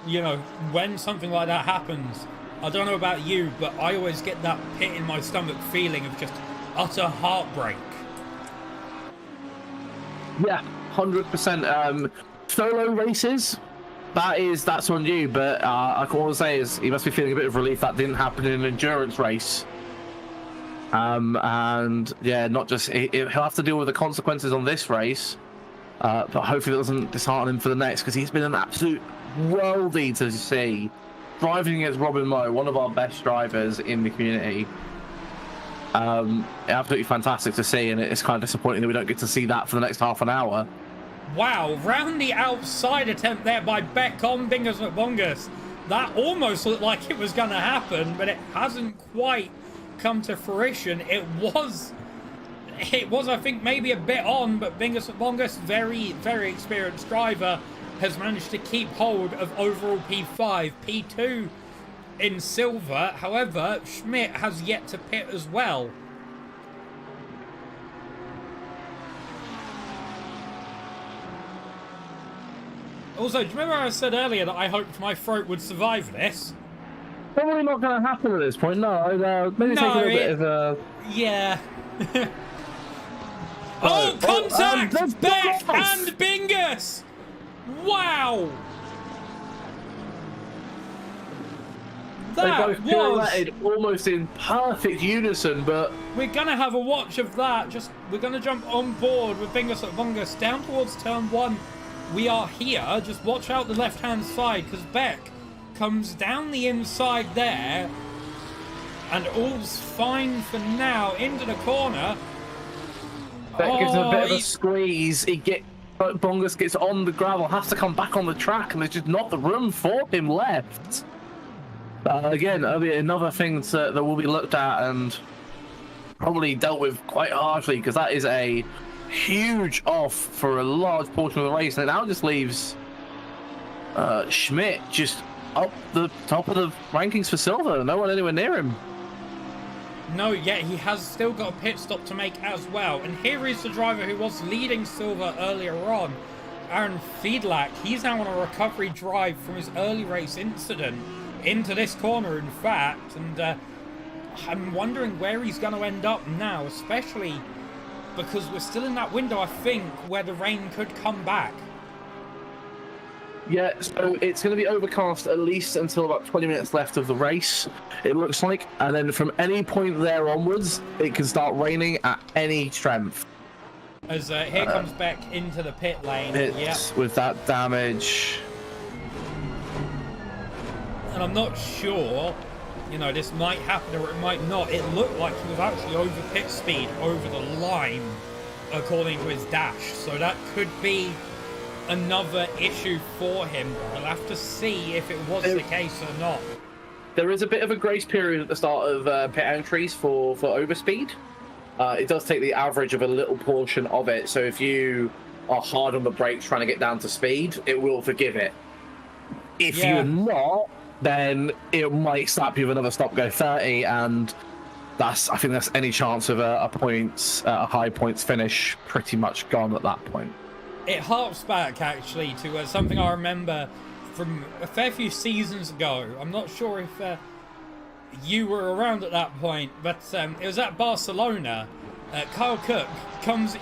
you know, when something like that happens, I don't know about you, but I always get that pit in my stomach feeling of just utter heartbreak. Yeah, 100%. Solo races, that's on you, but I can all say is he must be feeling a bit of relief that didn't happen in an endurance race. And yeah, not just he'll have to deal with the consequences on this race, but hopefully it doesn't dishearten him for the next, because he's been an absolute worldie to see, driving against Robin Moe, one of our best drivers in the community. Absolutely fantastic to see, and it's kind of disappointing that we don't get to see that for the next half an hour. Wow, round the outside attempt there by Beck on Bingus McBongus. That almost looked like it was going to happen, but it hasn't quite come to fruition. It was, I think, maybe a bit on, but Bingus McBongus, very, very experienced driver, has managed to keep hold of overall P5, P2 in silver. However, Schmidt has yet to pit as well. Also, do you remember I said earlier that I hoped my throat would survive this? Probably not going to happen at this point, no. Maybe take a little bit of a... Yeah. Oh, contact! Beck and Bingus! Wow! That they both pirouetted almost in perfect unison, but... We're going to have a watch of that. We're going to jump on board with Bingus at Bungus down towards turn 1. We are here. Just watch out the left-hand side, because Beck comes down the inside there, and all's fine for now. Into the corner. Beck gives him a bit of a squeeze. Bongus gets on the gravel, has to come back on the track, and there's just not the room for him left. Again, that'll be another thing that will be looked at and probably dealt with quite harshly, because that is a huge off for a large portion of the race, and it now just leaves Schmidt just up the top of the rankings for silver. No one anywhere near him. No, yet he has still got a pit stop to make as well. And here is the driver who was leading silver earlier on, Aaron Fiedlak. He's now on a recovery drive from his early race incident into this corner, in fact. And I'm wondering where he's going to end up now, especially because we're still in that window, I think, where the rain could come back. Yeah, so it's going to be overcast at least until about 20 minutes left of the race, it looks like. And then from any point there onwards, it can start raining at any strength. As here comes Beck into the pit lane. It's with that damage. And I'm not sure, you know, this might happen or it might not. It looked like he was actually over pit speed, over the line, according to his dash. So that could be another issue for him. We'll have to see if it was the case or not. There is a bit of a grace period at the start of pit entries for overspeed. It does take the average of a little portion of it, so if you are hard on the brakes trying to get down to speed, it will forgive it. If you're not, then it might slap you with another stop go 30, and I think that's any chance of a high points finish pretty much gone at that point. It harps back, actually, to something I remember from a fair few seasons ago. I'm not sure if you were around at that point, but it was at Barcelona. Kyle Cook comes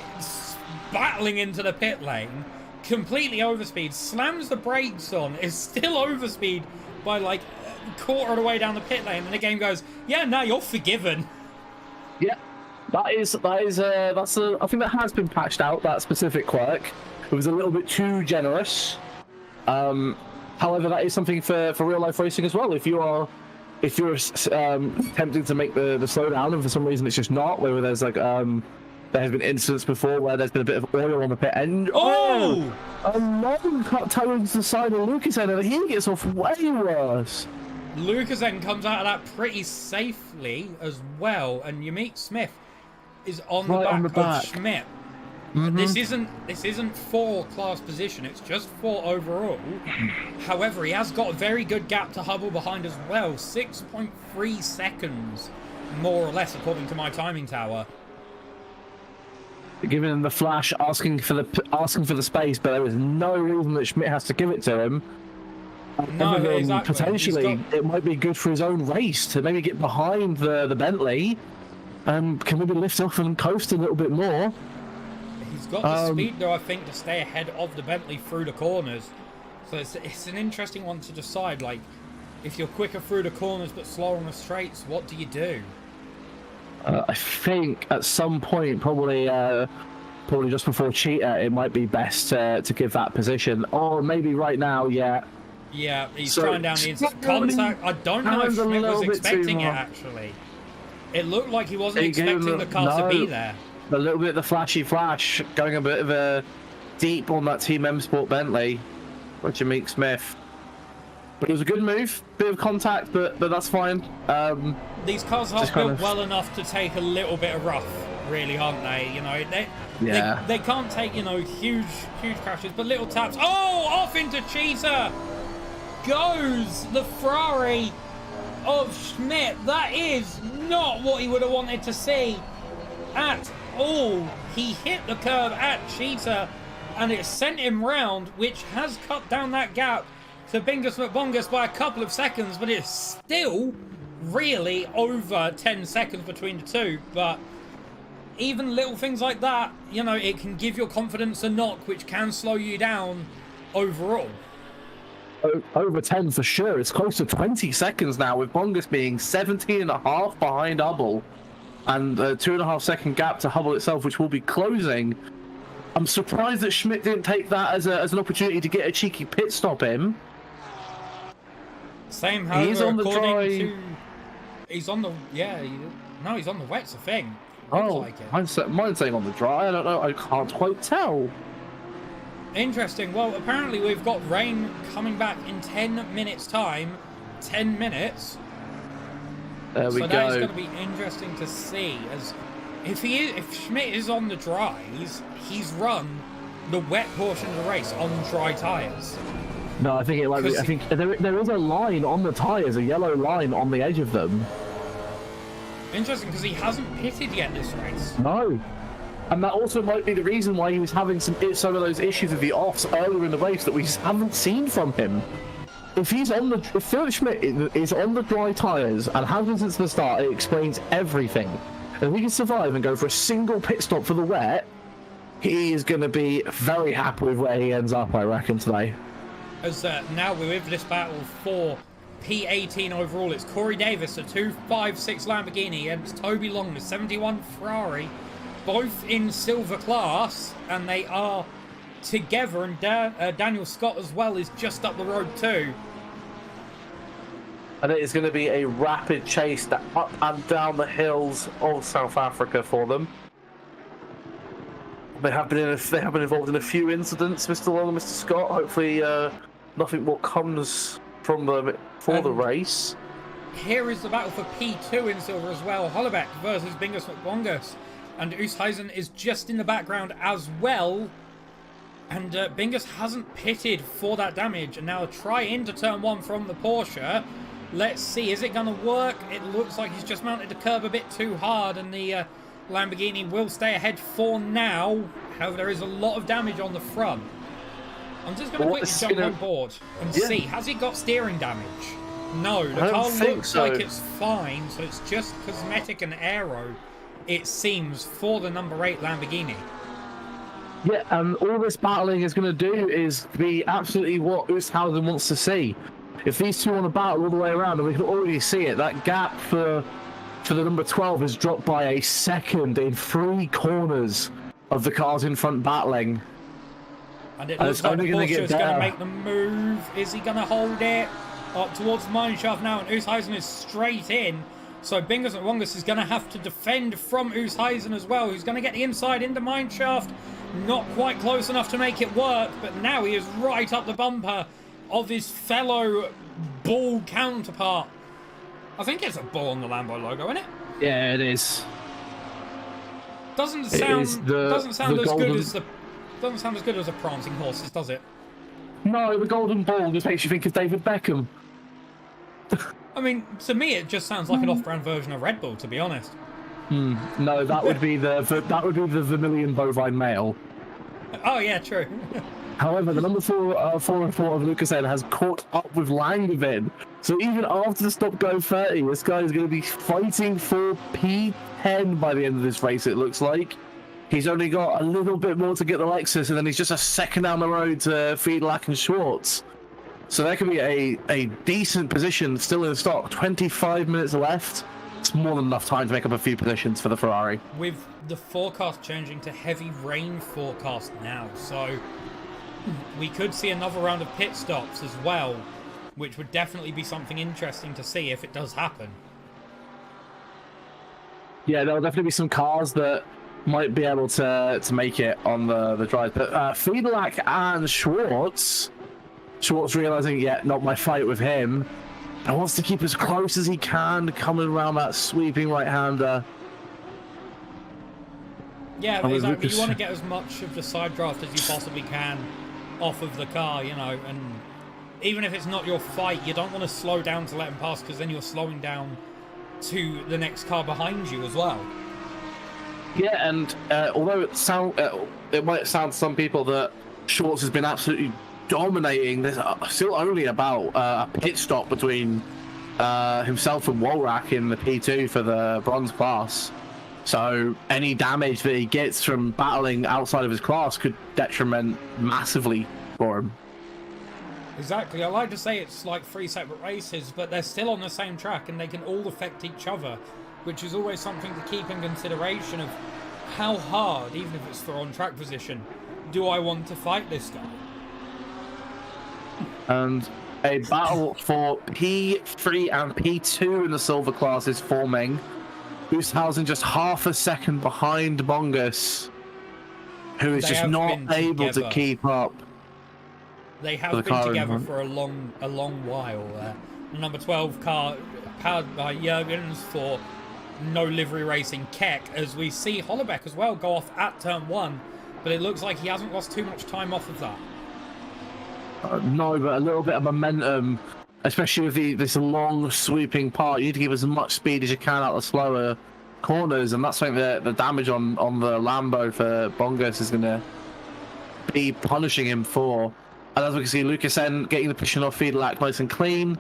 battling into the pit lane, completely overspeed, slams the brakes on, is still overspeed by like a quarter of the way down the pit lane, and the game goes, yeah, no, you're forgiven. Yeah, I think that has been patched out, that specific quirk. It was a little bit too generous. However, that is something for real life racing as well. If you're attempting to make the slowdown and for some reason it's just not, whether there's like there has been incidents before where there's been a bit of oil on the pit end. Oh! A long cut towards the side of Lucas, and he gets off way worse. Lucas then comes out of that pretty safely as well, and Yamik Smith is on the back of Schmidt. Mm-hmm. This isn't for class position, it's just for overall. However, he has got a very good gap to Hubble behind as well, 6.3 seconds, more or less, according to my timing tower. Giving him the flash, asking for the space, but there is no reason that Schmidt has to give it to him. No, exactly. Potentially, it might be good for his own race to maybe get behind the Bentley, can maybe lift off and coast a little bit more. He's got the speed, though, I think, to stay ahead of the Bentley through the corners. So it's an interesting one to decide. Like, if you're quicker through the corners but slower on the straights, what do you do? I think at some point, probably just before Cheetah, it might be best to give that position. Or maybe right now, yeah. Yeah, he's trying down the instant contact. I don't know if Schmidt was expecting it, actually. It looked like he wasn't expecting the car to be there. A little bit of the flashy flash, going a bit of a deep on that Team M Sport Bentley, which Yamik Smith. But it was a good move, bit of contact, but that's fine. These cars are built well enough to take a little bit of rough, really, aren't they? You know, they can't take, you know, huge crashes, but little taps. Oh, off into Cheetah goes the Ferrari of Schmidt. That is not what he would have wanted to see at all. He hit the curb at Cheetah, and it sent him round, which has cut down that gap to Bingus McBongus by a couple of seconds, but it's still really over 10 seconds between the two. But even little things like that, you know, it can give your confidence a knock, which can slow you down overall. Over 10 for sure. It's close to 20 seconds now, with Bongus being 17.5 behind Hubble, and a 2.5 second gap to Hubble itself, which will be closing. I'm surprised that Schmidt didn't take that as an opportunity to get a cheeky pit stop in. Same, however, he's on the dry. He's on the he's on the wet's a thing. Like mine's saying on the dry. I don't know. I can't quite tell. Interesting. Well, apparently we've got rain coming back in 10 minutes time. 10 minutes. There we go. So that is going to be interesting to see, as If Schmidt is on the dries, he's run the wet portion of the race on dry tyres. No, I think I think there is a line on the tyres, a yellow line on the edge of them. Interesting, because he hasn't pitted yet this race. No. And that also might be the reason why he was having some of those issues with the offs earlier in the race that we just haven't seen from him. If Philip Schmidt is on the dry tyres and has been since the start, it explains everything. And if he can survive and go for a single pit stop for the wet, he is going to be very happy with where he ends up, I reckon, today. As now we're with this battle for P18 overall. It's Corey Davis, a 256 Lamborghini, against Toby Long, the 71 Ferrari, both in silver class, and they are together, and Daniel Scott as well is just up the road too. And it is going to be a rapid chase up and down the hills of South Africa for them. They have been involved in a few incidents, Mr. Long and Mr. Scott. Hopefully, nothing more comes from them for the race. Here is the battle for P2 in silver as well. Hollebeck versus Bingus McBongus. And Oosthuizen is just in the background as well. And Bingus hasn't pitted for that damage. And now a try into turn one from the Porsche. Let's see, is it going to work? It looks like he's just mounted the curb a bit too hard, and the Lamborghini will stay ahead for now. However, there is a lot of damage on the front. I'm just going to quickly jump on board and see, has he got steering damage? No, the car looks like it's fine, so it's just cosmetic and aero, it seems, for the number 8 Lamborghini. Yeah, all this battling is going to do is be absolutely what Oosthuizen wants to see. If these two want to battle all the way around, and we can already see it, that gap for the number 12 is dropped by a second in 3 corners of the cars in front battling. And it looks like Porsche's going to make the move. Is he going to hold it up towards the mineshaft now? And Oosthuizen is straight in. So Bingus and Wongus is going to have to defend from Oosthuizen as well. Who's going to get the inside into mineshaft. Not quite close enough to make it work. But now he is right up the bumper of his fellow bull counterpart. I think it's a bull on the Lambo logo, isn't it? Yeah, it is. Doesn't sound as good as a prancing horse, does it? No, the golden bull just makes you think of David Beckham. I mean, to me, it just sounds like an off-brand version of Red Bull, to be honest. No, that would be the Vermilion bovine male. Oh yeah, true. However, the number 4 of Lucas N has caught up with Langevin. So even after the stop-go 30, this guy is going to be fighting for P10 by the end of this race, it looks like. He's only got a little bit more to get the Lexus, and then he's just a second down the road to Fiedlack and Schwartz. So there could be a decent position still in the stock. 25 minutes left. It's more than enough time to make up a few positions for the Ferrari. With the forecast changing to heavy rain forecast now, so we could see another round of pit stops as well, which would definitely be something interesting to see if it does happen. Yeah, there'll definitely be some cars that might be able to make it on the drive. But Fiedlack and Schwartz realizing, yeah, not my fight with him, and wants to keep as close as he can, coming around that sweeping right-hander. Yeah, exactly. You want to get as much of the side draft as you possibly can off of the car, you know, and even if it's not your fight, you don't want to slow down to let him pass, because then you're slowing down to the next car behind you as well. Yeah, and although it might sound to some people that Schwartz has been absolutely dominating, there's still only about a pit stop between himself and Wolrak in the P2 for the bronze class. So any damage that he gets from battling outside of his class could detriment massively for him. Exactly. I like to say it's like 3 separate races, but they're still on the same track and they can all affect each other, which is always something to keep in consideration of how hard, even if it's for on-track position, do I want to fight this guy? And a battle for P3 and P2 in the silver class is forming. Oosthuizen just half a second behind Bongus, who is just not able to keep up. They have been together for a long while. The number 12 car, powered by Jurgens for No Livery Racing Keck, as we see Hollebeck as well go off at turn 1, but it looks like he hasn't lost too much time off of that. No, but a little bit of momentum, especially with this long sweeping part. You need to give as much speed as you can out the slower corners, and that's something that the damage on the Lambo for Bongus is going to be punishing him for. And as we can see, Lucas N getting the pushing off feed lack nice and clean,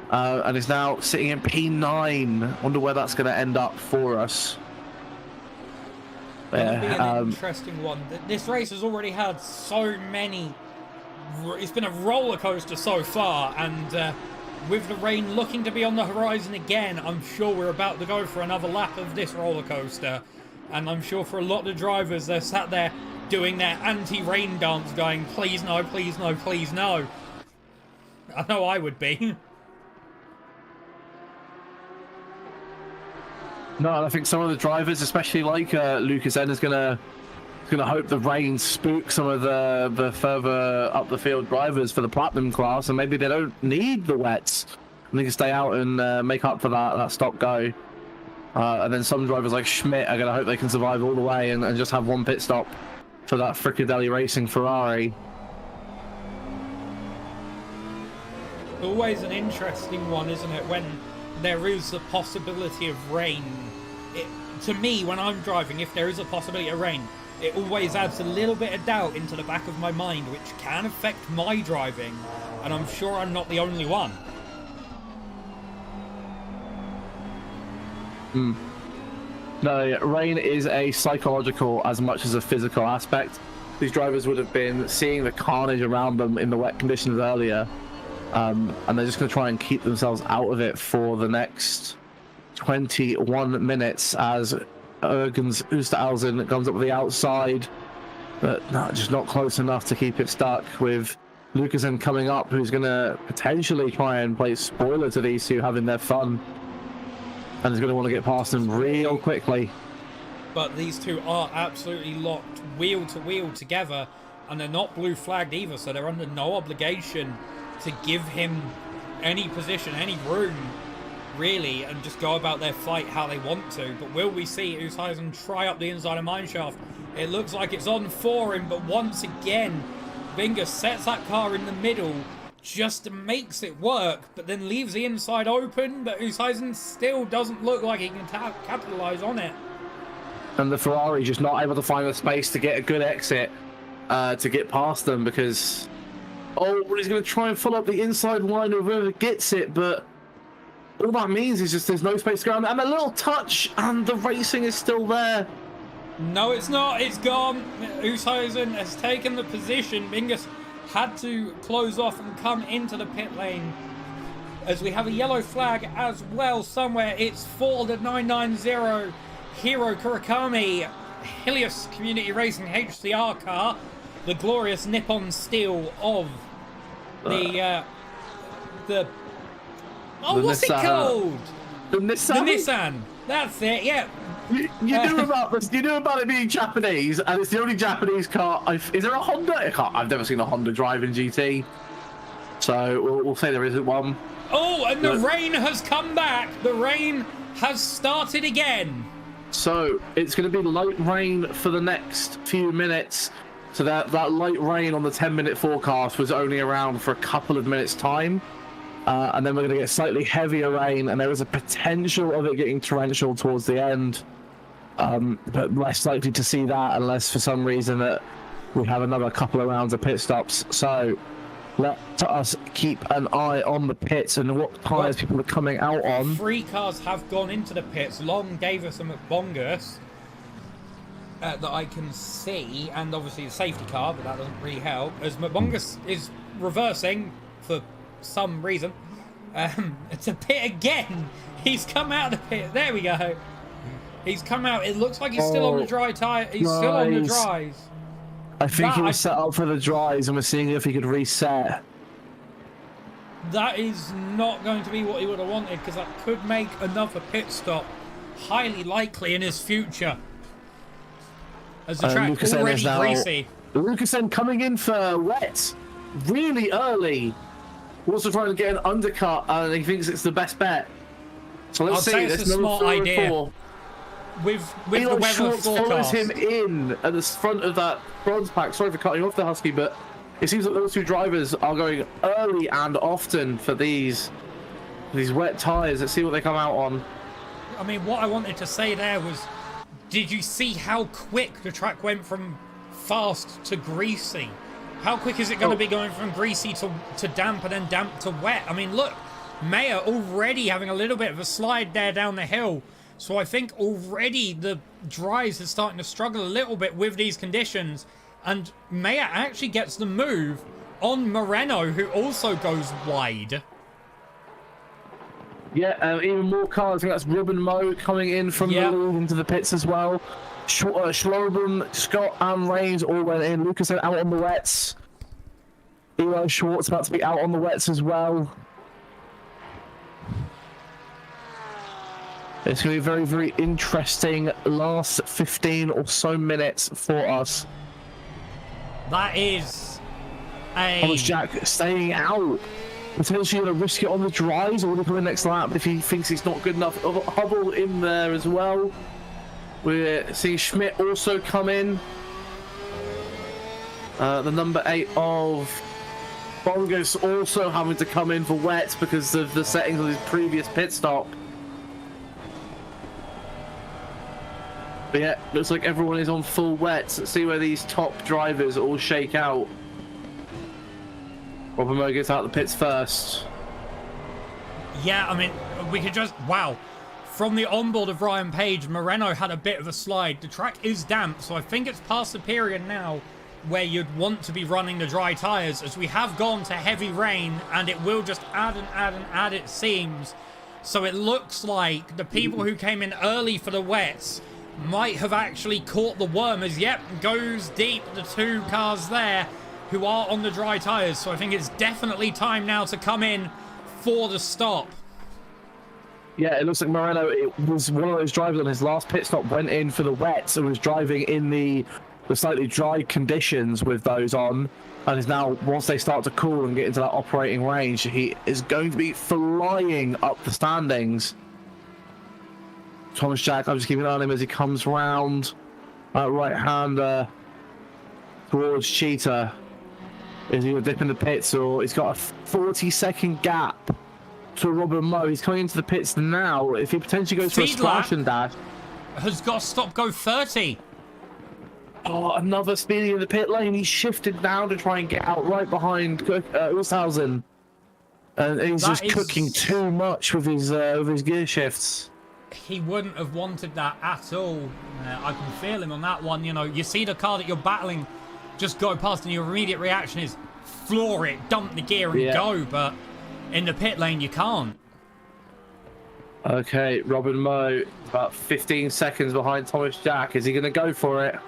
and is now sitting in P9. Wonder where that's going to end up for us. It'll be an interesting one. This race has already had so many. It's been a roller coaster so far, and with the rain looking to be on the horizon again, I'm sure we're about to go for another lap of this roller coaster. And I'm sure for a lot of drivers, they're sat there doing their anti-rain dance, going, please no, please no, please no. I know I would be. No, I think some of the drivers, especially like Lucas N, is gonna hope the rain spooks some of the further up the field drivers for the platinum class, and maybe they don't need the wets and they can stay out and make up for that stop go. And then some drivers like Schmidt are gonna hope they can survive all the way and just have one pit stop for that Fricadelli Racing Ferrari. Always an interesting one, isn't it, when there is the possibility of rain. To me, when I'm driving, if there is a possibility of rain, it always adds a little bit of doubt into the back of my mind, which can affect my driving, and I'm sure I'm not the only one. No, rain is a psychological as much as a physical aspect. These drivers would have been seeing the carnage around them in the wet conditions earlier, and they're just going to try and keep themselves out of it for the next 21 minutes as Ergens Oosterhausen comes up with the outside, but just not close enough to keep it stuck, with Lucasen coming up, who's going to potentially try and play spoiler to these two having their fun, and is going to want to get past them real quickly. But these two are absolutely locked wheel to wheel together, and they're not blue flagged either, so they're under no obligation to give him any position, any room, really, and just go about their fight how they want to. But will we see Oosterhausen try up the inside of mineshaft? It looks like it's on for him, but once again, Binga sets that car in the middle, just makes it work, but then leaves the inside open, but Oosterhausen still doesn't look like he can capitalise on it. And the Ferrari just not able to find the space to get a good exit to get past them, because he's going to try and follow up the inside line of whoever gets it, but all that means is just there's no space to go around, and a little touch, and the racing is still there. No, it's not. It's gone. Oosterhausen has taken the position. Bingus had to close off and come into the pit lane, as we have a yellow flag as well somewhere. It's for the 990 Hiro Kurakami Helios Community Racing HCR car, the glorious Nippon Steel of the what's it called? The Nissan. The Nissan. That's it. Yeah. You knew about this. You knew about it being Japanese, and it's the only Japanese car. Is there a Honda? I've never seen a Honda drive in GT, so we'll say there isn't one. Oh, and the rain has come back. The rain has started again. So it's going to be light rain for the next few minutes. So that light rain on the 10-minute forecast was only around for a couple of minutes' time. And then we're going to get slightly heavier rain, and there is a potential of it getting torrential towards the end. But less likely to see that unless for some reason that we have another couple of rounds of pit stops. So let us keep an eye on the pits and what tyres people are coming out on. 3 cars have gone into the pits. Long gave us a McBongus that I can see, and obviously a safety car, but that doesn't really help, as McBongus is reversing for some reason. It's a pit again. He's come out of the pit. There we go. He's come out. It looks like he's still on the dry tyre. He's still on the dries. I think he was set up for the dries, and we're seeing if he could reset. That is not going to be what he would have wanted, because that could make another pit stop highly likely in his future, as the track already greasy. Lucasen coming in for wet really early. Also trying to get an undercut, and he thinks it's the best bet. So let's see. It's a smart idea. with the Eli weather Schwartz follows forecast. him in at the front of that bronze pack. Sorry for cutting off the Husky, but it seems like those two drivers are going early and often for these wet tyres. Let's see what they come out on. I mean, what I wanted to say there was, did you see how quick the track went from fast to greasy? How quick is it going to be going from greasy to damp and then damp to wet? I mean, look, Mayer already having a little bit of a slide there down the hill. So I think already the dries are starting to struggle a little bit with these conditions. And Mayer actually gets the move on Moreno, who also goes wide. Yeah, even more cars. I think that's Robin Moe coming in from the lead into the pits as well. Schloben, Scott and Reigns all went in. Lucas out on the wets. Eli Schwartz about to be out on the wets as well. It's going to be a very, very interesting last 15 or so minutes for us. That is Thomas Jack staying out. Potentially going to risk it on the dries or will he come in next lap if he thinks it's not good enough. Hubble in there as well. We're seeing Schmidt also come in. The number 8 of Bongos also having to come in for wet because of the settings of his previous pit stop. But yeah, looks like everyone is on full wets. Let's see where these top drivers all shake out. Robin Moe gets out the pits first. Yeah, I mean, we could just... Wow. From the onboard of Ryan Page, Moreno had a bit of a slide. The track is damp, so I think it's past the period now where you'd want to be running the dry tyres, as we have gone to heavy rain, and it will just add and add and add, it seems. So it looks like the people who came in early for the wets might have actually caught the worm, as, yep, goes deep, the two cars there who are on the dry tyres. So I think it's definitely time now to come in for the stop. Yeah, it looks like Moreno, it was one of those drivers on his last pit stop, went in for the wets and was driving in the slightly dry conditions with those on, and is now, once they start to cool and get into that operating range, he is going to be flying up the standings. Thomas Jack, I'm just keeping an eye on him as he comes round right-hander towards Cheetah. Is he going to dip in the pits, or he's got a 40-second gap to Robin Moe? He's coming into the pits now. If he potentially goes for a splash and dash, has got to stop go 30. Oh, another speeding in the pit lane. He's shifted now to try and get out right behind Ulshausen, and he's just cooking too much with his gear shifts. He wouldn't have wanted that at all. I can feel him on that one. You know, you see the car that you're battling just go past, and your immediate reaction is floor it, dump the gear and go, but in the pit lane you can't. Okay, Robin Moe about 15 seconds behind Thomas Jack. Is he going to go for it?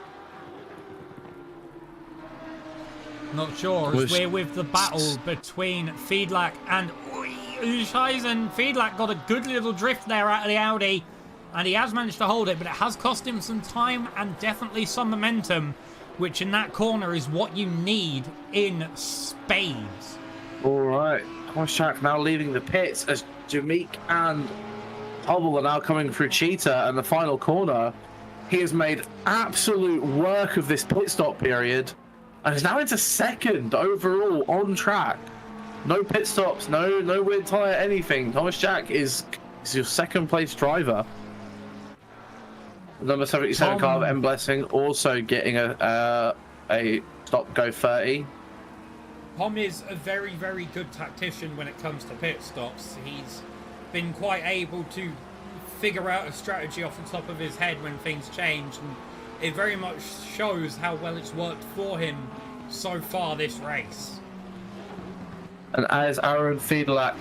Not sure, as we're with the battle between Fiedlach and Ulshausen. Fiedlach got a good little drift there out of the Audi, and he has managed to hold it, but it has cost him some time and definitely some momentum, which in that corner is what you need in spades. All right, Thomas Jack now leaving the pits as Jameek and Hubble are now coming through Cheetah, and the final corner. He has made absolute work of this pit stop period, and is now into second overall on track. No pit stops, no weird tyre, anything. Thomas Jack is your second place driver. Number 77 car of M Blessing also getting a stop go 30. Tom is a very, very good tactician when it comes to pit stops. He's been quite able to figure out a strategy off the top of his head when things change, and it very much shows how well it's worked for him so far this race. And as Aaron Fiedlach,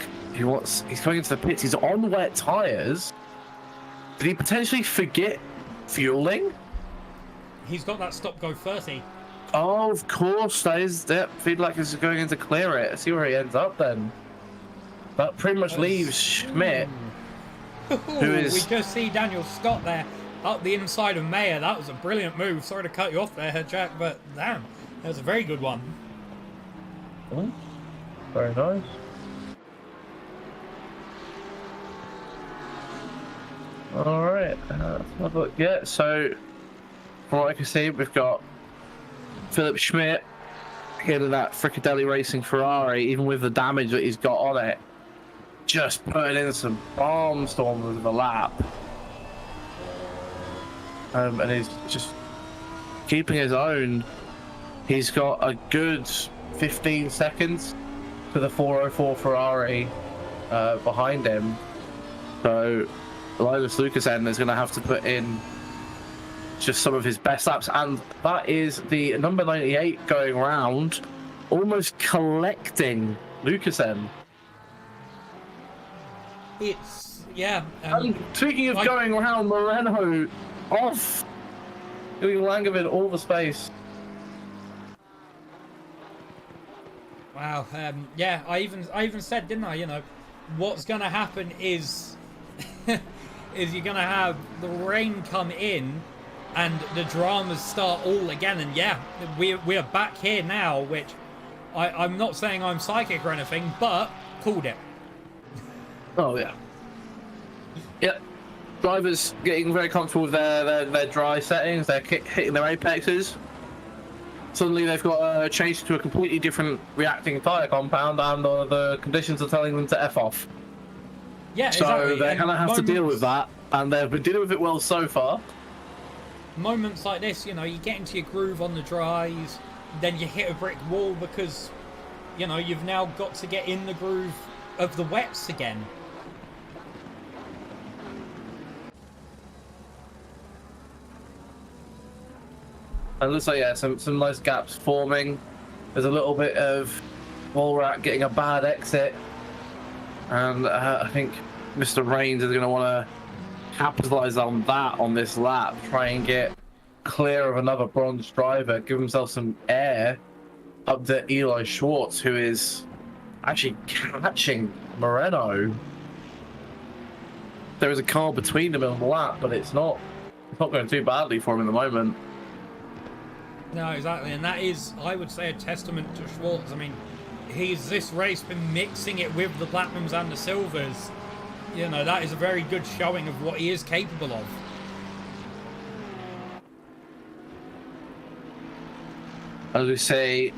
he's coming into the pits, he's on wet tyres. Did he potentially forget fueling? He's got that stop go 30. Oh, of course, Fiedlach is going in to clear it. See where he ends up then. That pretty much leaves Schmidt. We just see Daniel Scott there up the inside of Mayer. That was a brilliant move. Sorry to cut you off there, Jack, but damn, that was a very good one. Oh, very nice. All right. Yeah. So, from what I can see, we've got Philip Schmidt in that Fricadelli Racing Ferrari, even with the damage that he's got on it, just putting in some barnstormers of a lap. And he's just keeping his own. He's got a good 15 seconds to the 404 Ferrari behind him. So Linus Lucasen is going to have to put in just some of his best laps. And that is the number 98 going round, almost collecting Lucasen. It's, yeah. And speaking of going around, Moreno off, giving Langevin all the space. Wow. Yeah, I even said, didn't I? You know, what's going to happen is, is you're going to have the rain come in, and the dramas start all again. And yeah, we're back here now. Which I'm not saying I'm psychic or anything, but called it. Oh yeah. Yep. Drivers getting very comfortable with their dry settings. They're hitting their apexes. Suddenly they've got a change to a completely different reacting tyre compound, and the conditions are telling them to F off. Yeah, so exactly. they're going to have to deal with that, and they've been dealing with it well so far. Moments like this, you know, you get into your groove on the dries, then you hit a brick wall because, you know, you've now got to get in the groove of the wets again. And it looks like, yeah, some nice gaps forming. There's a little bit of Wallrat getting a bad exit. And I think Mr. Rains is going to want to capitalise on that on this lap. Try and get clear of another bronze driver. Give himself some air up to Eli Schwartz, who is actually catching Moreno. There is a car between them on the lap, but it's not going too badly for him in the moment. No, exactly, and that is, I would say, a testament to Schwartz. I mean, he's this race been mixing it with the Platinums and the Silvers. You know, that is a very good showing of what he is capable of. As we say,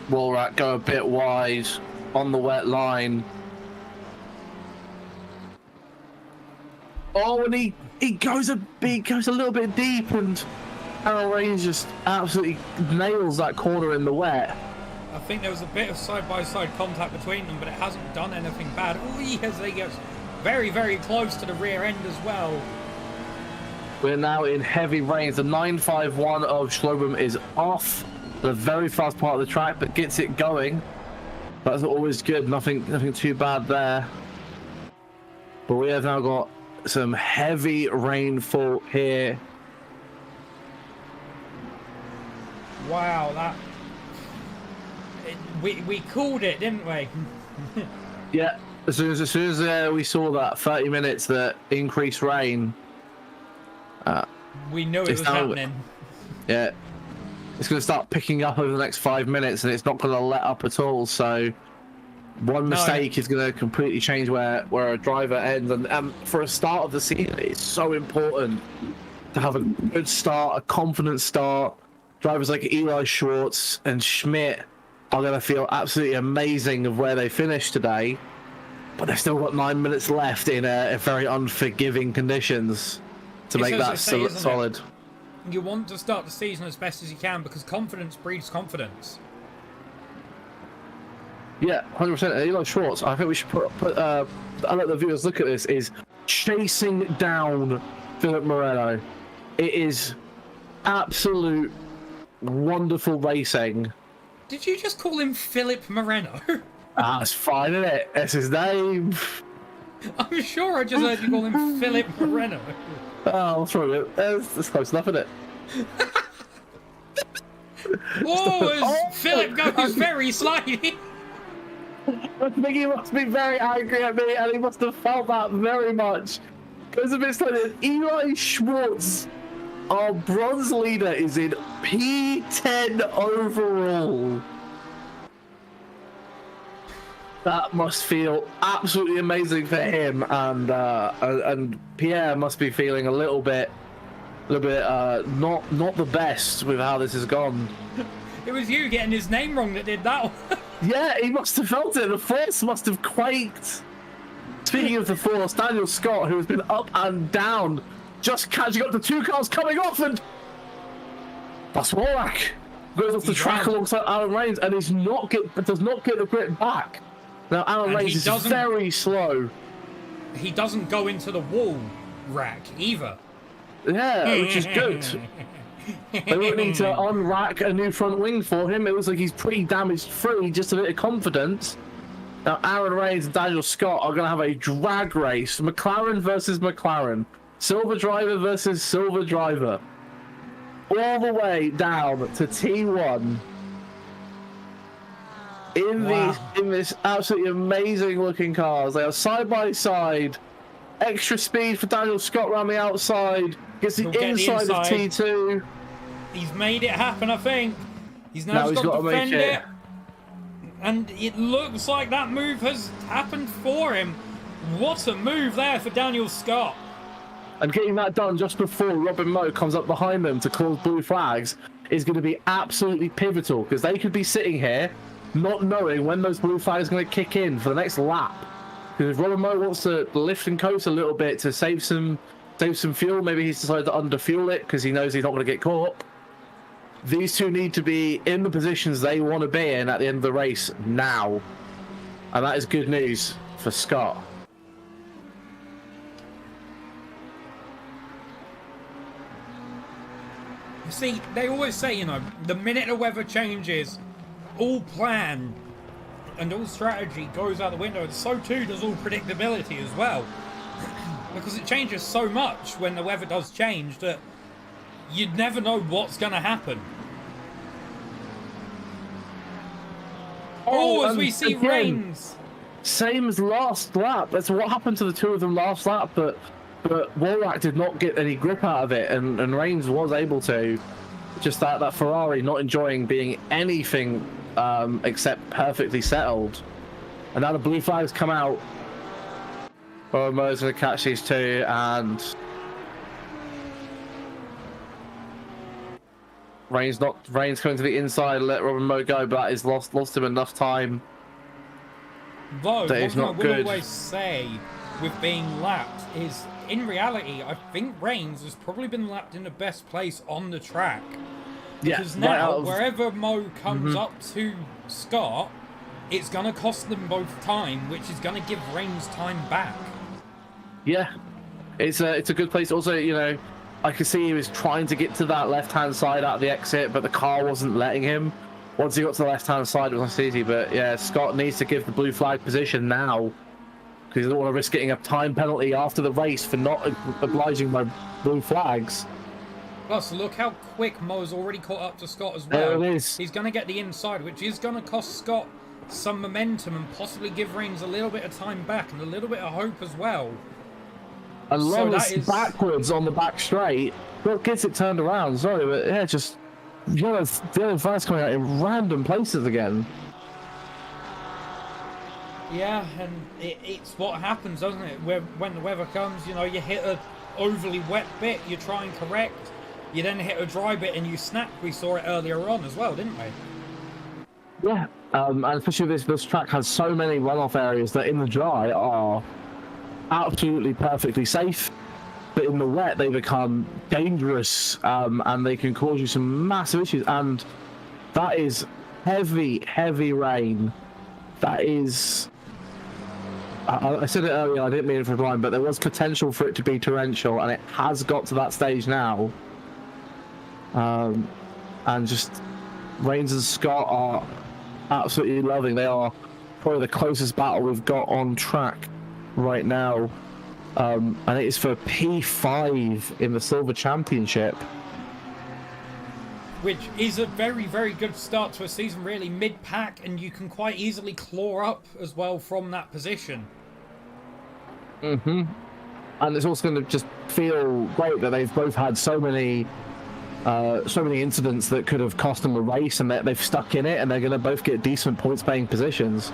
Wallrat go a bit wide on the wet line. Oh, and he goes a little bit deep, and Harold Rains just absolutely nails that corner in the wet. I think there was a bit of side-by-side contact between them, but it hasn't done anything bad. Oh, yes, he gets very, very close to the rear end as well. We're now in heavy rains. The 951 of Schlobum is off the very fast part of the track, but gets it going. That's always good. Nothing too bad there. But we have now got some heavy rainfall here. Wow, that... We called it, didn't we? Yeah, as soon as we saw that 30 minutes that increased rain, we knew it was happening. Yeah, it's going to start picking up over the next 5 minutes, and it's not going to let up at all. So one mistake is going to completely change where a driver ends. And for a start of the season, it's so important to have a good start, a confident start. Drivers like Eli Schwartz and Schmidt are going to feel absolutely amazing of where they finished today, but they've still got 9 minutes left in a very unforgiving conditions to make that solid. You want to start the season as best as you can because confidence breeds confidence. Yeah, 100%. Eli Schwartz, I think we should I'll let the viewers look at this, is chasing down Philip Moreno. It is absolute wonderful racing. Did you just call him Philip Moreno? That's fine, isn't it? That's his name. I'm sure I just heard you call him Philip Moreno. Oh, what's wrong with it? That's close enough, isn't it? Philip goes very slightly. I think he must be very angry at me, and he must have felt that very much. Goes a bit slightly. Eli Schwartz, our bronze leader, is in P10 overall. That must feel absolutely amazing for him, and Pierre must be feeling a little bit not the best with how this has gone. It was you getting his name wrong that did that one. Yeah, he must have felt it. The force must have quaked. Speaking of the force, Daniel Scott, who has been up and down, just catching up to two cars coming off, and that's Warwick goes off the track alongside Alan Reigns, and does not get the grip back. Now Alan Reigns is very slow. He doesn't go into the wall rack either. Yeah, which is good. They won't need to unrack a new front wing for him. It looks like he's pretty damaged free, just a bit of confidence. Now Aaron Reigns and Daniel Scott are going to have a drag race. McLaren versus McLaren. Silver driver versus silver driver. All the way down to T1. In this absolutely amazing looking cars. They are side by side. Extra speed for Daniel Scott around the outside. Gets the inside of T2. He's made it happen, I think. He's now got to defend it. And it looks like that move has happened for him. What a move there for Daniel Scott. And getting that done just before Robin Moe comes up behind them to cause blue flags is going to be absolutely pivotal, because they could be sitting here not knowing when those blue flags are going to kick in for the next lap. Because if Robin Moe wants to lift and coast a little bit to save some fuel, maybe he's decided to underfuel it because he knows he's not going to get caught. These two need to be in the positions they want to be in at the end of the race now. And that is good news for Scott. You see, they always say, you know, the minute the weather changes, all plan and all strategy goes out the window, and so too does all predictability as well. Because it changes so much when the weather does change that you'd never know what's going to happen. As we see again, Reigns. Same as last lap. That's what happened to the two of them last lap, but Warwick did not get any grip out of it, and Reigns was able to. Just that Ferrari not enjoying being anything except perfectly settled. And now the blue flags come out. Oh, Mo's going to catch these two, and Reigns coming to the inside, let Robin Moe go, but that is lost him enough time. Though, that is not good. What I will always say with being lapped is, in reality, I think Reigns has probably been lapped in the best place on the track. Because now, wherever Moe comes up to Scott, it's going to cost them both time, which is going to give Reigns time back. Yeah, it's a good place. Also, you know, I could see he was trying to get to that left-hand side out of the exit, but the car wasn't letting him. Once he got to the left-hand side, it was easy. But yeah, Scott needs to give the blue flag position now, because he doesn't want to risk getting a time penalty after the race for not obliging by blue flags. Plus, look how quick Mo's already caught up to Scott as well. There it is. He's going to get the inside, which is going to cost Scott some momentum and possibly give Reigns a little bit of time back and a little bit of hope as well. And Lawrence backwards on the back straight. Well, gets it turned around. Sorry, but yeah, just yellow flags coming out in random places again. Yeah, and it's what happens, doesn't it? When the weather comes, you know, you hit an overly wet bit, you try and correct. You then hit a dry bit and you snap. We saw it earlier on as well, didn't we? Yeah, and especially this track has so many runoff areas that in the dry are absolutely perfectly safe, but in the wet they become dangerous, and they can cause you some massive issues. And that is heavy rain. That is, I said it earlier, I didn't mean it for blind, but there was potential for it to be torrential, and it has got to that stage now. And just Reigns and Scott are absolutely loving. They are probably the closest battle we've got on track right now, and it is for P5 in the Silver Championship, which is a very good start to a season, really. Mid-pack, and you can quite easily claw up as well from that position. And it's also going to just feel great that they've both had so many incidents that could have cost them a race, and that they've stuck in it, and they're going to both get decent points paying positions.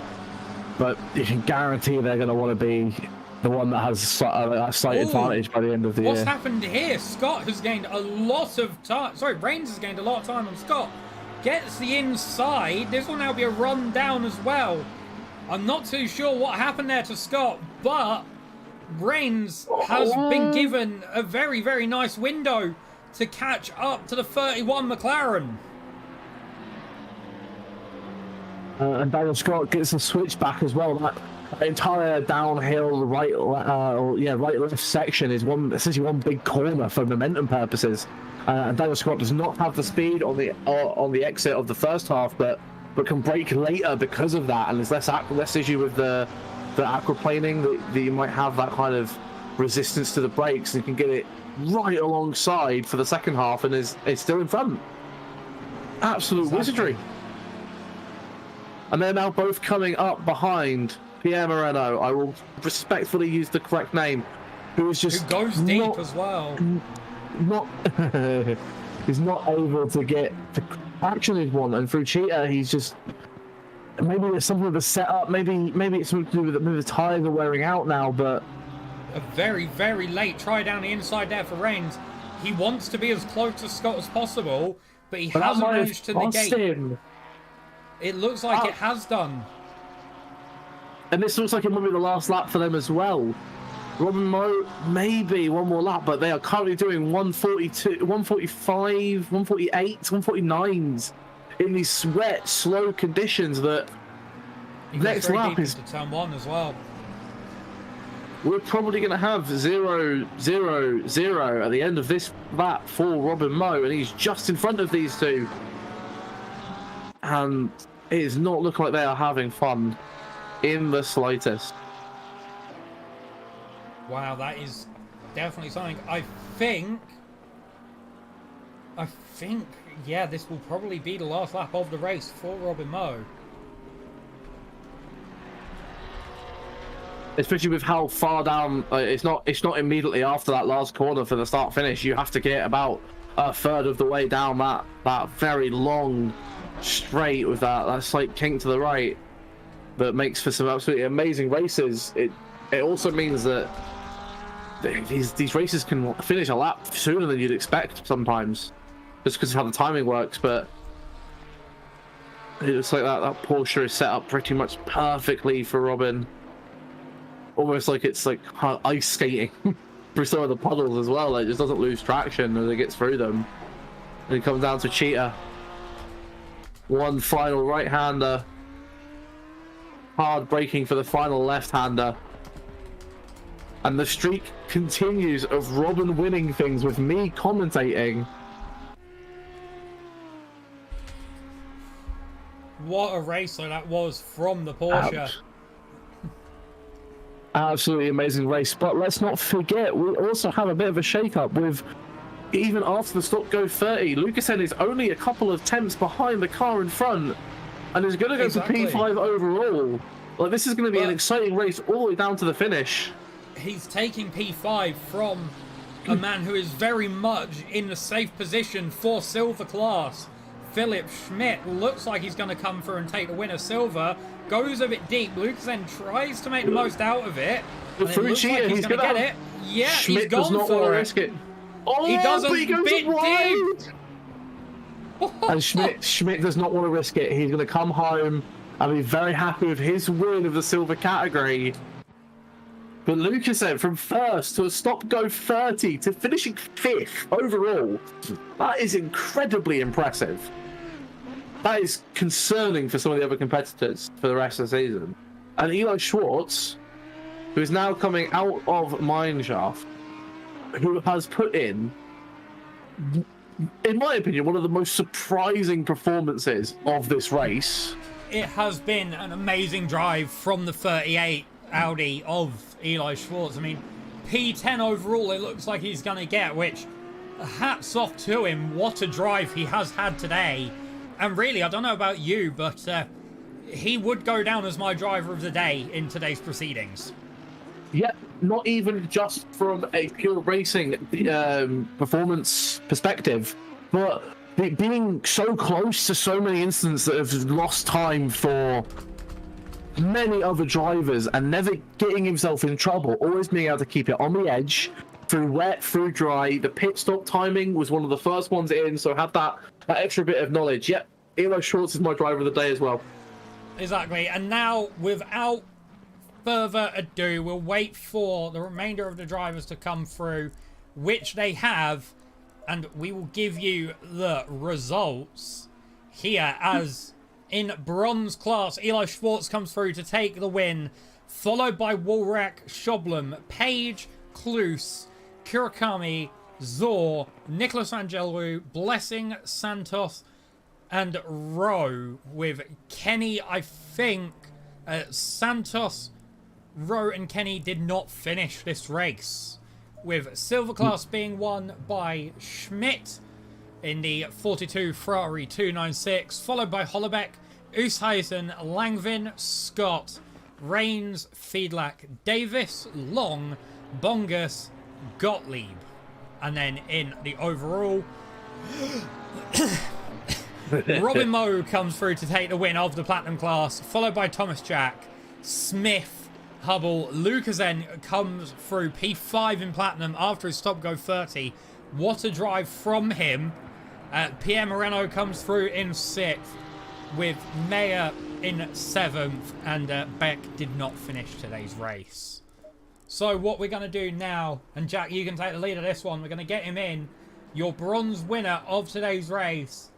but you can guarantee they're going to want to be the one that has a slight advantage by the end of the year. What's happened here? Scott has gained a lot of time. Sorry, Reigns has gained a lot of time on Scott. Gets the inside. This will now be a run down as well. I'm not too sure what happened there to Scott, but Reigns has been given a very, very nice window to catch up to the 31 McLaren. And Daniel Scott gets a switch back as well. That entire downhill right left section is essentially one big corner for momentum purposes. And Daniel Scott does not have the speed on the exit of the first half, but can brake later because of that, and there's less issue with the aquaplaning that you might have, that kind of resistance to the brakes, and can get it right alongside for the second half, and is still in front. Absolute wizardry. And they're now both coming up behind Pierre Moreno. I will respectfully use the correct name. Who goes deep as well. He's not able to get the action he'd want, and through Cheetah, he's just, maybe it's something with the setup. Maybe it's something to do with the tires are wearing out now. But a very, very late try down the inside there for Reigns. He wants to be as close to Scott as possible, but he hasn't managed to negate. It looks like it has done. And this looks like it might be the last lap for them as well. Robin Moe, maybe one more lap, but they are currently doing 142, 145, 148, 149s in these wet, slow conditions. That next lap is turn one as well. We're probably going to have 0-0-0 at the end of this lap for Robin Moe, and he's just in front of these two. And it does not look like they are having fun in the slightest. Wow, that is definitely something. I think, yeah, this will probably be the last lap of the race for Robin Moe. Especially with how far down, it's not immediately after that last corner for the start finish. You have to get about a third of the way down that very long straight with that slight kink to the right, but makes for some absolutely amazing races. It also means that these races can finish a lap sooner than you'd expect sometimes, just because of how the timing works. But it looks like that Porsche is set up pretty much perfectly for Robin. Almost like it's like ice skating through some of the puddles as well. It just doesn't lose traction as it gets through them. And it comes down to Cheetah. One final right-hander. Hard braking for the final left-hander. And the streak continues of Robin winning things with me commentating. What a racer that was from the Porsche. Absolutely amazing race. But let's not forget, we also have a bit of a shake-up with, even after the stop-go 30, Lucasen is only a couple of tenths behind the car in front, and is going to go to P5 overall. Like, this is going to be an exciting race all the way down to the finish. He's taking P5 from a man who is very much in the safe position for silver class. Philip Schmidt looks like he's going to come through and take the win of silver. Goes a bit deep. Lucasen tries to make the most out of it. Through Cheetah, he's going to get it. Yeah, Schmidt he's gone does not for want to it. risk it. Oh, he doesn't. But he goes bit wide. Deep. And Schmidt does not want to risk it. He's going to come home and be very happy with his win of the silver category. But Lucasen from first to a stop-go 30 to finishing 5th overall, that is incredibly impressive. That is concerning for some of the other competitors for the rest of the season. And Eli Schwartz, who is now coming out of Mineshaft, who has put in my opinion, one of the most surprising performances of this race. It has been an amazing drive from the 38 Audi of Eli Schwartz. I mean, P10 overall it looks like he's going to get, which hats off to him. What a drive he has had today. And really, I don't know about you, but he would go down as my driver of the day in today's proceedings. Yeah, not even just from a pure racing performance perspective, but being so close to so many incidents that have lost time for many other drivers and never getting himself in trouble, always being able to keep it on the edge, through wet, through dry. The pit stop timing was one of the first ones in, so had that extra bit of knowledge. Yep, Eli Schwartz is my driver of the day as well. Exactly, and now, without further ado, we'll wait for the remainder of the drivers to come through, which they have, and we will give you the results here. As in bronze class, Eli Schwartz comes through to take the win, followed by Woolrach, Shoblem, Page, Klus, Kyalami, Zor, Nicholas Angelou, Blessing, Santos, and Rowe, with Kenny, I think, Santos, Rowe and Kenny did not finish this race, with silver class being won by Schmidt in the 42 Ferrari 296, followed by Hollebeck, Oosthuizen, Langvin, Scott, Rains, Fiedlach, Davis, Long, Bongus, Gottlieb. And then in the overall, Robin Moe comes through to take the win of the Platinum class, followed by Thomas Jack, Smith, Hubble. Lucasen comes through P5 in Platinum after his stop-go 30. What a drive from him. Pierre Moreno comes through in 6th, with Mayer in 7th, and Beck did not finish today's race. So what we're going to do now, and Jack, you can take the lead of this one, we're going to get him in. Your bronze winner of today's race,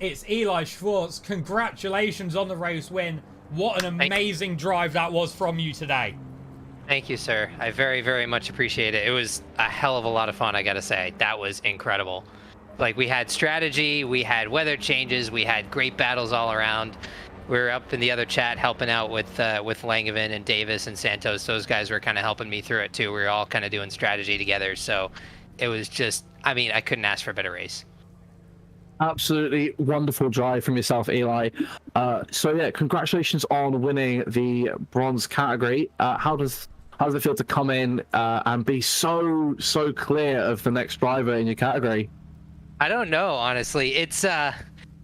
it's Eli Schwartz. Congratulations on the race win. What an amazing drive that was from you today. Thank you, sir. I very, very much appreciate it. It was a hell of a lot of fun, I gotta say. That was incredible. Like, we had strategy, we had weather changes, we had great battles all around. We were up in the other chat helping out with Langevin and Davis and Santos. Those guys were kind of helping me through it too. We were all kind of doing strategy together. So it was just, I mean, I couldn't ask for a better race. Absolutely wonderful drive from yourself, Eli. So yeah, congratulations on winning the bronze category. How does it feel to come in and be so clear of the next driver in your category? I don't know, honestly. It's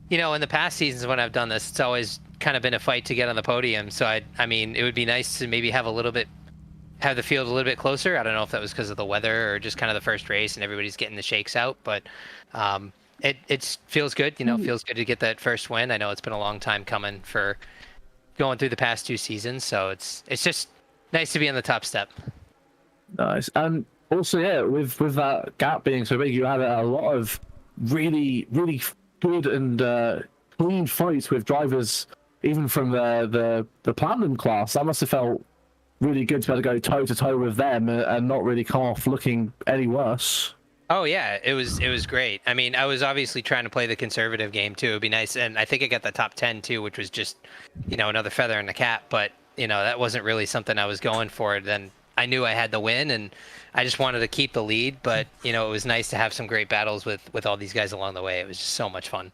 you know, in the past seasons when I've done this, it's always kind of been a fight to get on the podium. So I mean, it would be nice to maybe have the field a little bit closer. I don't know if that was because of the weather or just kind of the first race and everybody's getting the shakes out, but it feels good, you know. Feels good to get that first win. I know it's been a long time coming for going through the past 2 seasons, so it's just nice to be on the top step. Nice. And also, yeah, with that gap being so big, you had a lot of really good and clean fights with drivers, even from the platinum class. That must have felt really good to be able to go toe to toe with them and not really come off looking any worse. Oh yeah, it was great. I mean, I was obviously trying to play the conservative game too. It'd be nice, and I think I got the top 10 too, which was just, you know, another feather in the cap. But you know, that wasn't really something I was going for. Then I knew I had the win, and I just wanted to keep the lead. But you know, it was nice to have some great battles with all these guys along the way. It was just so much fun.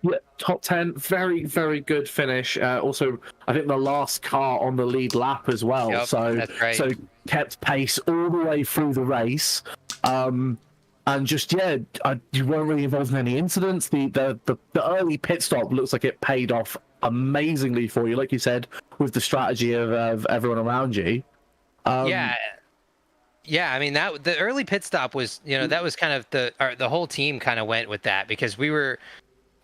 Yeah, top 10, very good finish. Also, I think the last car on the lead lap as well. Yep, so that's right. So kept pace all the way through the race. And just, yeah, you weren't really involved in any incidents. The early pit stop looks like it paid off amazingly for you, like you said, with the strategy of everyone around you. Yeah, I mean, that the early pit stop was, you know, that was kind of the whole team kind of went with that, because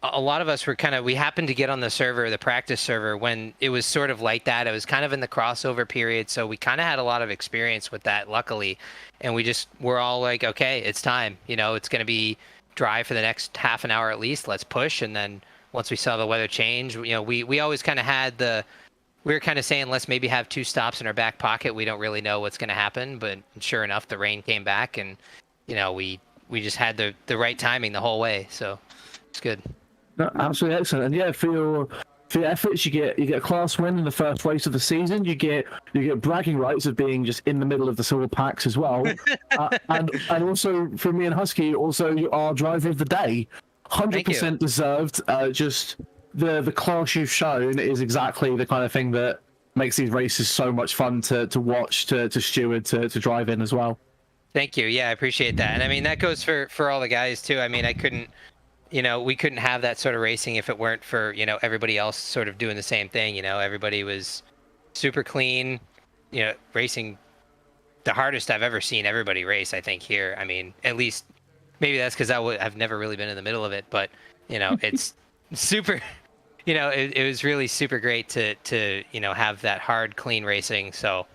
a lot of us were we happened to get on the server, the practice server, when it was sort of like that. It was kind of in the crossover period, so we kind of had a lot of experience with that, luckily. And we're all like, okay, it's time. You know, it's going to be dry for the next half an hour at least. Let's push. And then once we saw the weather change, you know, we always kind of had we were kind of saying, let's maybe have 2 stops in our back pocket. We don't really know what's going to happen. But sure enough, the rain came back, and, you know, we just had the right timing the whole way. So it's good. No, absolutely excellent. And yeah, for your efforts, you get a class win in the first race of the season. You get bragging rights of being just in the middle of the silver packs as well. And also for me and Huski, also you are driver of the day. 100% deserved. Just the class you've shown is exactly the kind of thing that makes these races so much fun to watch, to steward, to drive in as well. Thank you. Yeah, I appreciate that. And I mean, that goes for all the guys too. I mean, I couldn't we couldn't have that sort of racing if it weren't for, everybody else sort of doing the same thing. Everybody was super clean, racing the hardest I've ever seen everybody race, I think, here. I mean, at least maybe that's because I've never really been in the middle of it, but, it's super, it was really super great to have that hard, clean racing. So,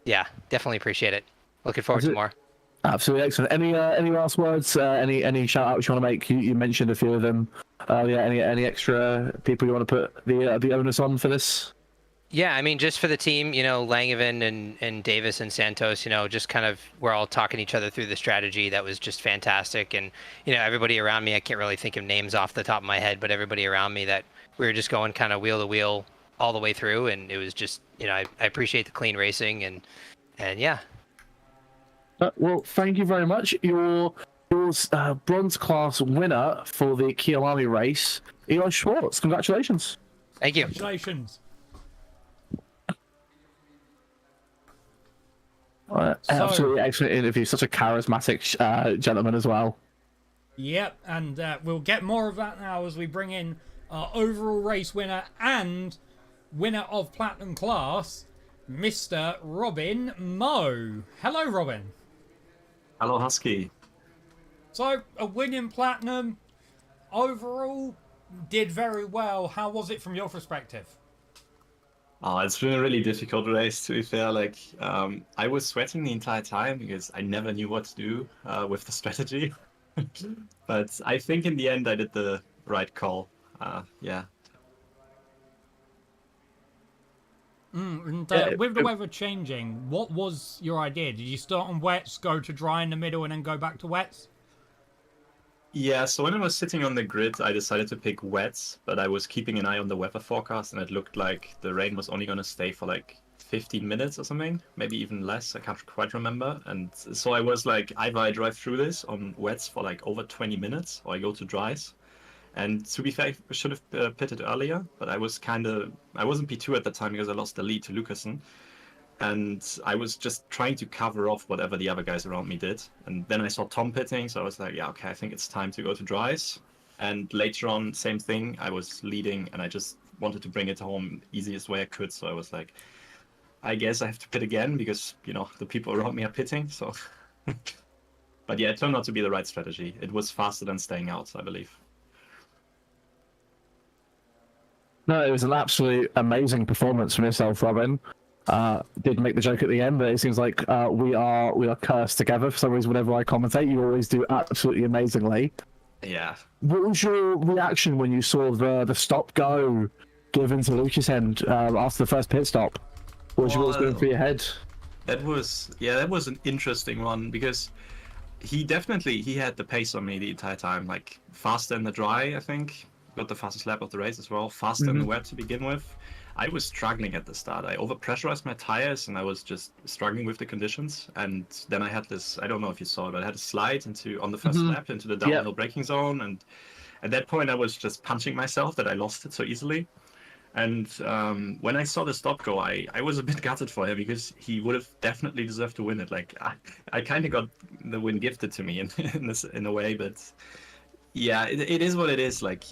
yeah, definitely appreciate it. Looking forward to more. Absolutely excellent. Any last words? Any shout outs you want to make? You mentioned a few of them. Any extra people you want to put the onus on for this? Yeah, I mean, just for the team, Langevin and Davis and Santos, just kind of we're all talking each other through the strategy. That was just fantastic. And, everybody around me, I can't really think of names off the top of my head, but everybody around me that we were just going kind of wheel to wheel all the way through. And it was just, I appreciate the clean racing and yeah. Well, thank you very much. Your bronze class winner for the Kyalami race, Eli Schwartz. Congratulations. Thank you. Congratulations. Absolutely excellent interview. Such a charismatic gentleman as well. Yep, and we'll get more of that now as we bring in our overall race winner and winner of Platinum class, Mr. Robin Moe. Hello, Robin. Hello, Huski. So, a win in Platinum, overall, did very well. How was it from your perspective? It's been a really difficult race, to be fair. Like, I was sweating the entire time because I never knew what to do with the strategy. But I think in the end I did the right call. Yeah. With the weather changing, what was your idea? Did you start on wets, go to dry in the middle, and then go back to wets? Yeah, so when I was sitting on the grid, I decided to pick wets, but I was keeping an eye on the weather forecast, and it looked like the rain was only going to stay for like 15 minutes or something, maybe even less. I can't quite remember. And so I was like, either I drive through this on wets for like over 20 minutes, or I go to dries. And to be fair, I should have pitted earlier, but I wasn't P2 at the time because I lost the lead to Lucasen. And I was just trying to cover off whatever the other guys around me did. And then I saw Tom pitting, so I was like, yeah, okay, I think it's time to go to dries. And later on, same thing, I was leading and I just wanted to bring it home easiest way I could. So I was like, I guess I have to pit again because, the people around me are pitting. So, but yeah, it turned out to be the right strategy. It was faster than staying out, I believe. No, it was an absolutely amazing performance from yourself, Robin. Did make the joke at the end, but it seems like we are cursed together for some reason. Whenever I commentate, you always do absolutely amazingly. Yeah. What was your reaction when you saw the stop go given to Lucasen after the first pit stop? What was going through your head? That was an interesting one because he had the pace on me the entire time, like faster in the dry, I think. Got the fastest lap of the race as well, faster in the wet to begin with. I was struggling at the start. I overpressurized my tires and I was just struggling with the conditions. And then I had this, I don't know if you saw it, but I had a slide on the first lap into the downhill braking zone. And at that point, I was just punching myself that I lost it so easily. And when I saw the stop go, I was a bit gutted for him because he would have definitely deserved to win it. Like I kind of got the win gifted to me in a way, but yeah, it is what it is. Like,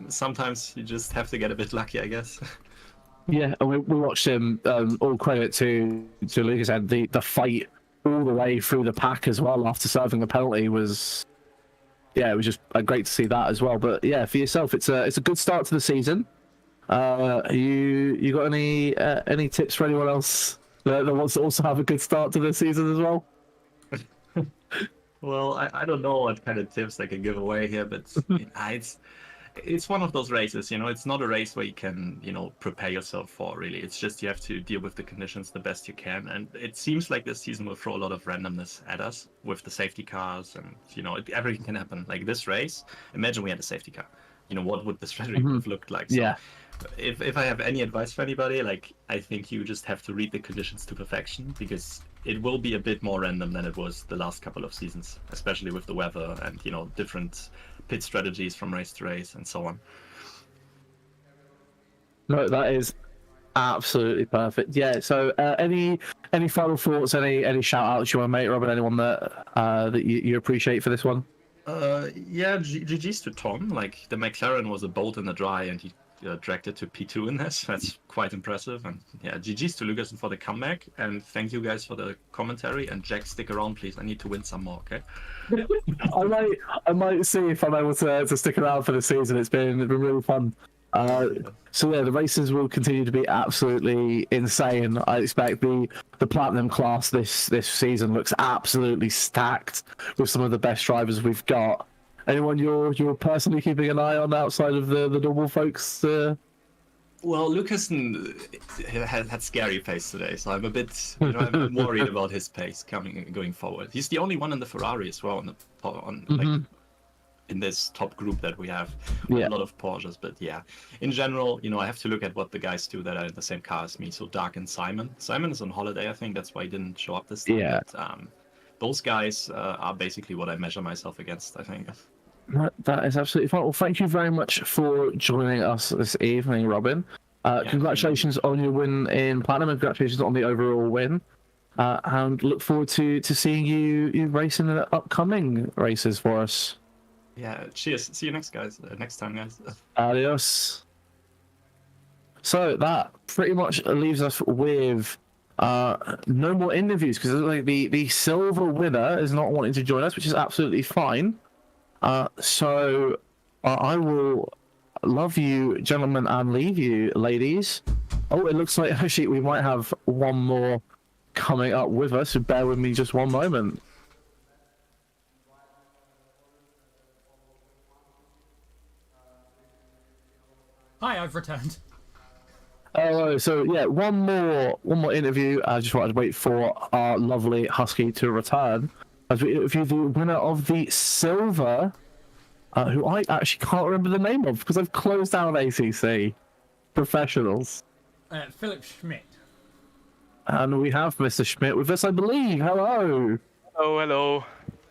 sometimes you just have to get a bit lucky, I guess. Yeah, and we watched him. All credit to Lucas, and the fight all the way through the pack as well after serving the penalty was, it was just great to see that as well. But yeah, for yourself, it's a good start to the season. You got any tips for anyone else that wants to also have a good start to the season as well? Well, I don't know what kind of tips I can give away here, but it's one of those races, it's not a race where you can, prepare yourself for, really. It's just you have to deal with the conditions the best you can. And it seems like this season will throw a lot of randomness at us with the safety cars and, everything can happen. Like this race, imagine we had a safety car. What would the strategy have looked like? So yeah. If I have any advice for anybody, like, I think you just have to read the conditions to perfection because it will be a bit more random than it was the last couple of seasons, especially with the weather and, different pit strategies from race to race and so on. No, that is absolutely perfect. Yeah. So, any final thoughts? Any shout outs you want to make, Robin? Anyone that you appreciate for this one? Yeah, GG's to Tom. Like, the McLaren was a bolt in the dry, and he dragged it to P2 in this. That's quite impressive. And yeah, GG's to Lucasen for the comeback. And thank you guys for the commentary. And Jack, stick around, please. I need to win some more, okay? I might see if I'm able to stick around for the season. It's been really fun. So yeah, the races will continue to be absolutely insane. I expect the platinum class this season looks absolutely stacked with some of the best drivers we've got. Anyone you're personally keeping an eye on outside of the normal folks? Well, Lucasen had scary pace today, so I'm a bit, I'm worried about his pace going forward. He's the only one in the Ferrari as well, like, in this top group that we have. Yeah. A lot of Porsches, but yeah, in general, I have to look at what the guys do that are in the same car as me. So Dark and Simon. Simon is on holiday, I think that's why he didn't show up this time. Yeah. But, those guys are basically what I measure myself against, I think. That is absolutely fine. Well, thank you very much for joining us this evening, Robin. Congratulations on your win in Platinum, and congratulations on the overall win. And look forward to seeing you race in the upcoming races for us. Yeah, cheers. See you next time, guys. Adios. So that pretty much leaves us with no more interviews, because like the silver winner is not wanting to join us, which is absolutely fine. So I will love you, gentlemen, and leave you, ladies. Oh, it looks like actually we might have one more coming up with us, so bear with me just one moment. Hi, I've returned. Oh, so yeah, one more interview. I just wanted to wait for our lovely Husky to return as we interview the winner of the silver, who I actually can't remember the name of because I've closed down ACC Professionals. Philip Schmidt. And we have Mr. Schmidt with us, I believe. Hello. Oh, hello.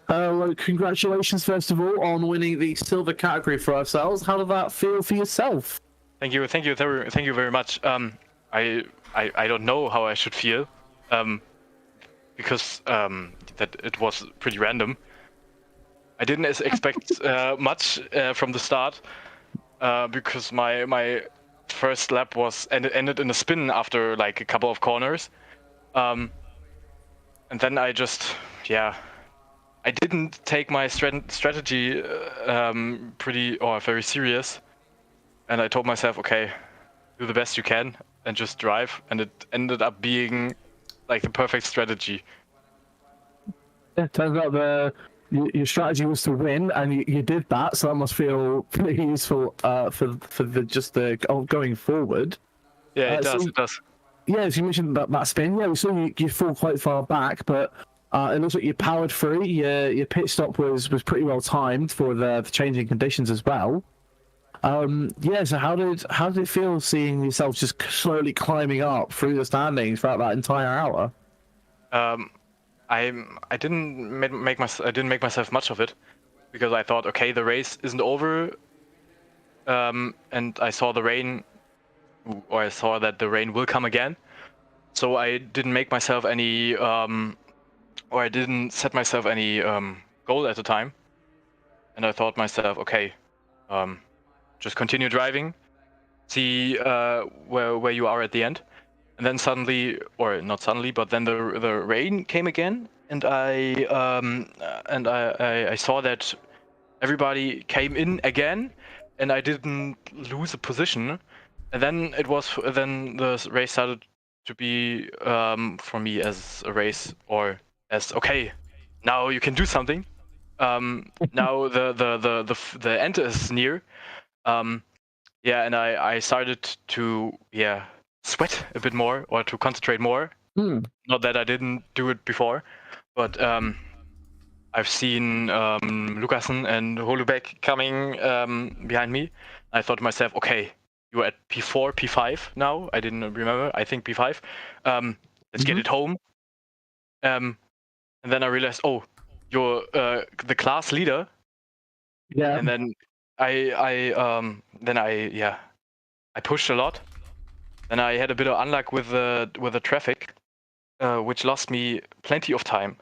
Well, congratulations, first of all, on winning the silver category for ourselves. How did that feel for yourself? Thank you very much. I don't know how I should feel, because that it was pretty random. I didn't expect much from the start, because my first lap ended in a spin after like a couple of corners, and then I didn't take my strategy very serious. And I told myself, okay, do the best you can and just drive. And it ended up being like the perfect strategy. It turns out your strategy was to win, and you did that, so that must feel pretty useful for going forward. Yeah, it does. So, it does. Yeah, as you mentioned that spin, yeah, we saw you fall quite far back, but it looks like you powered through. Your pit stop was pretty well timed for the changing conditions as well. So how did it feel seeing yourself just slowly climbing up through the standings throughout that entire hour? I didn't make myself much of it, because I thought, okay, the race isn't over, and I saw that the rain will come again, so I didn't make myself any I didn't set myself any goal at the time, and I thought myself, okay, just continue driving, see where you are at the end. And then suddenly, or not suddenly, but then the rain came again, and I saw that everybody came in again, and I didn't lose a position. And then the race started to be for me as a race, or as, okay, now you can do something. Now the end is near. And I started to sweat a bit more, or to concentrate more. Not that I didn't do it before, but I've seen Lucasen and Holubeck coming behind me. I thought to myself, okay, you're at P4, P5 now. I didn't remember. I think P5. Let's get it home. And then I realized, oh, you're the class leader. Yeah. And then I pushed a lot. Then I had a bit of unluck with the traffic, which lost me plenty of time.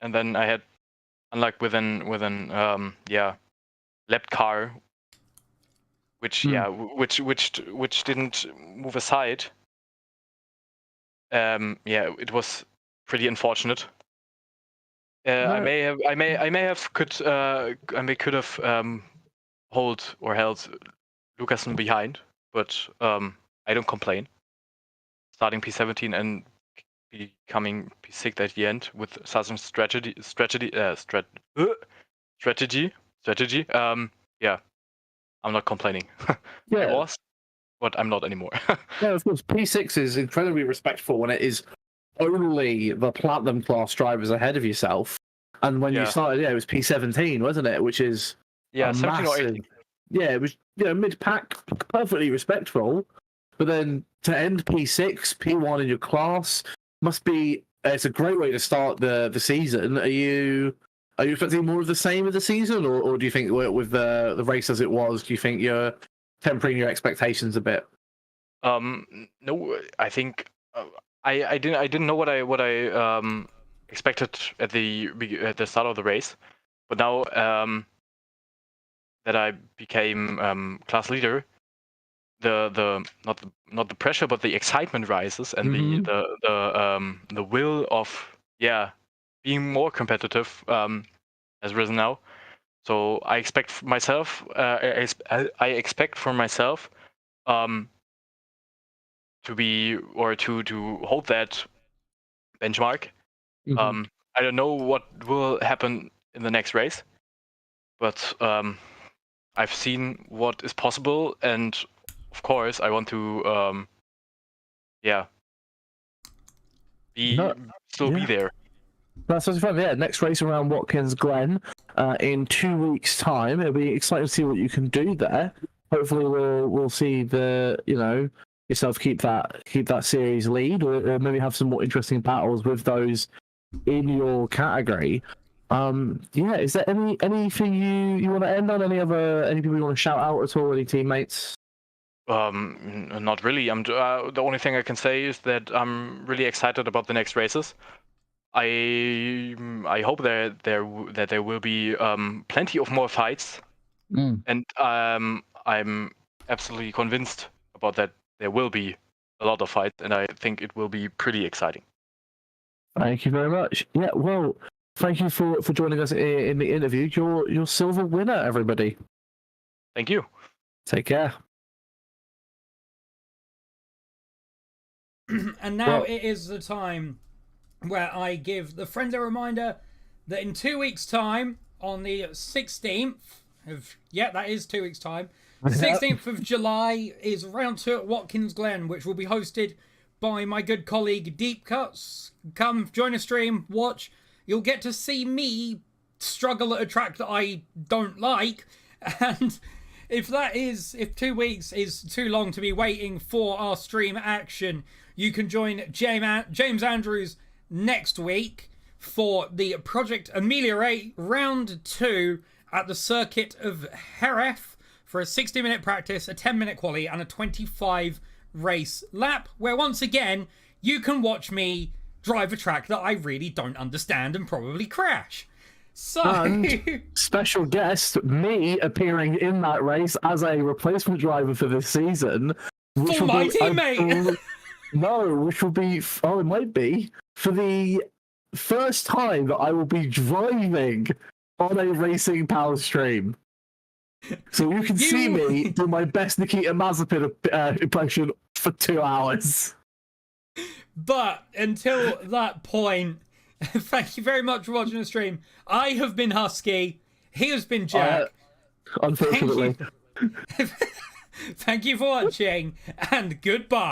And then I had unlike with an lap car, which which didn't move aside. It was pretty unfortunate. I could have held Lucasen behind, but I don't complain. Starting P17 and becoming P6 at the end with such a strategy. I'm not complaining. Yeah. I was, but I'm not anymore. Yeah, of course. P6 is incredibly respectful when it is only the platinum class drivers ahead of yourself. And when you started, it was P17, wasn't it? Which is 17 or 18. Yeah, it was mid-pack, perfectly respectful. But then to end P6, P1 in your class must be. It's a great way to start the season. Are you expecting more of the same of the season, or do you think with the race as it was, do you think you're tempering your expectations a bit? No, I think I didn't know what I expected at the start of the race, but now that I became class leader, the not the pressure but the excitement rises, and the will of being more competitive has risen now. So I expect myself I expect for myself to be or to hold that benchmark. I don't know what will happen in the next race, but I've seen what is possible, and of course I want to be there. That's such fun. Yeah, next race around Watkins Glen in 2 weeks' time. It'll be exciting to see what you can do there. Hopefully, we'll see yourself keep that series lead, or maybe have some more interesting battles with those in your category. Is there anything you want to end on? Any people you want to shout out at all? Any teammates? Not really. The only thing I can say is that I'm really excited about the next races. I hope that there will be plenty of more fights, and I'm absolutely convinced about that. There will be a lot of fights, and I think it will be pretty exciting. Thank you very much. Yeah, well, thank you for joining us in the interview. You're silver winner, everybody. Thank you. Take care. And now it is the time where I give the friends a reminder that in 2 weeks' time, on the 16th of... Yeah, that is 2 weeks' time. 16th of July is round 2 at Watkins Glen, which will be hosted by my good colleague Deep Cuts. Come join a stream, watch. You'll get to see me struggle at a track that I don't like. And if 2 weeks is too long to be waiting for our stream action, you can join James Andrews next week for the Project Amelioray round 2 at the circuit of Jerez for a 60-minute practice, a 10-minute quali, and a 25 race lap, where once again you can watch me drive a track that I really don't understand and probably crash. So, and special guest, me appearing in that race as a replacement driver for this season. For my teammate! Which will be, it might be, for the first time that I will be driving on a racing power stream. So you can see me do my best Nikita Mazepin impression for 2 hours. But until that point, thank you very much for watching the stream. I have been Husky. He has been Jack. Unfortunately. Thank you for watching, and goodbye.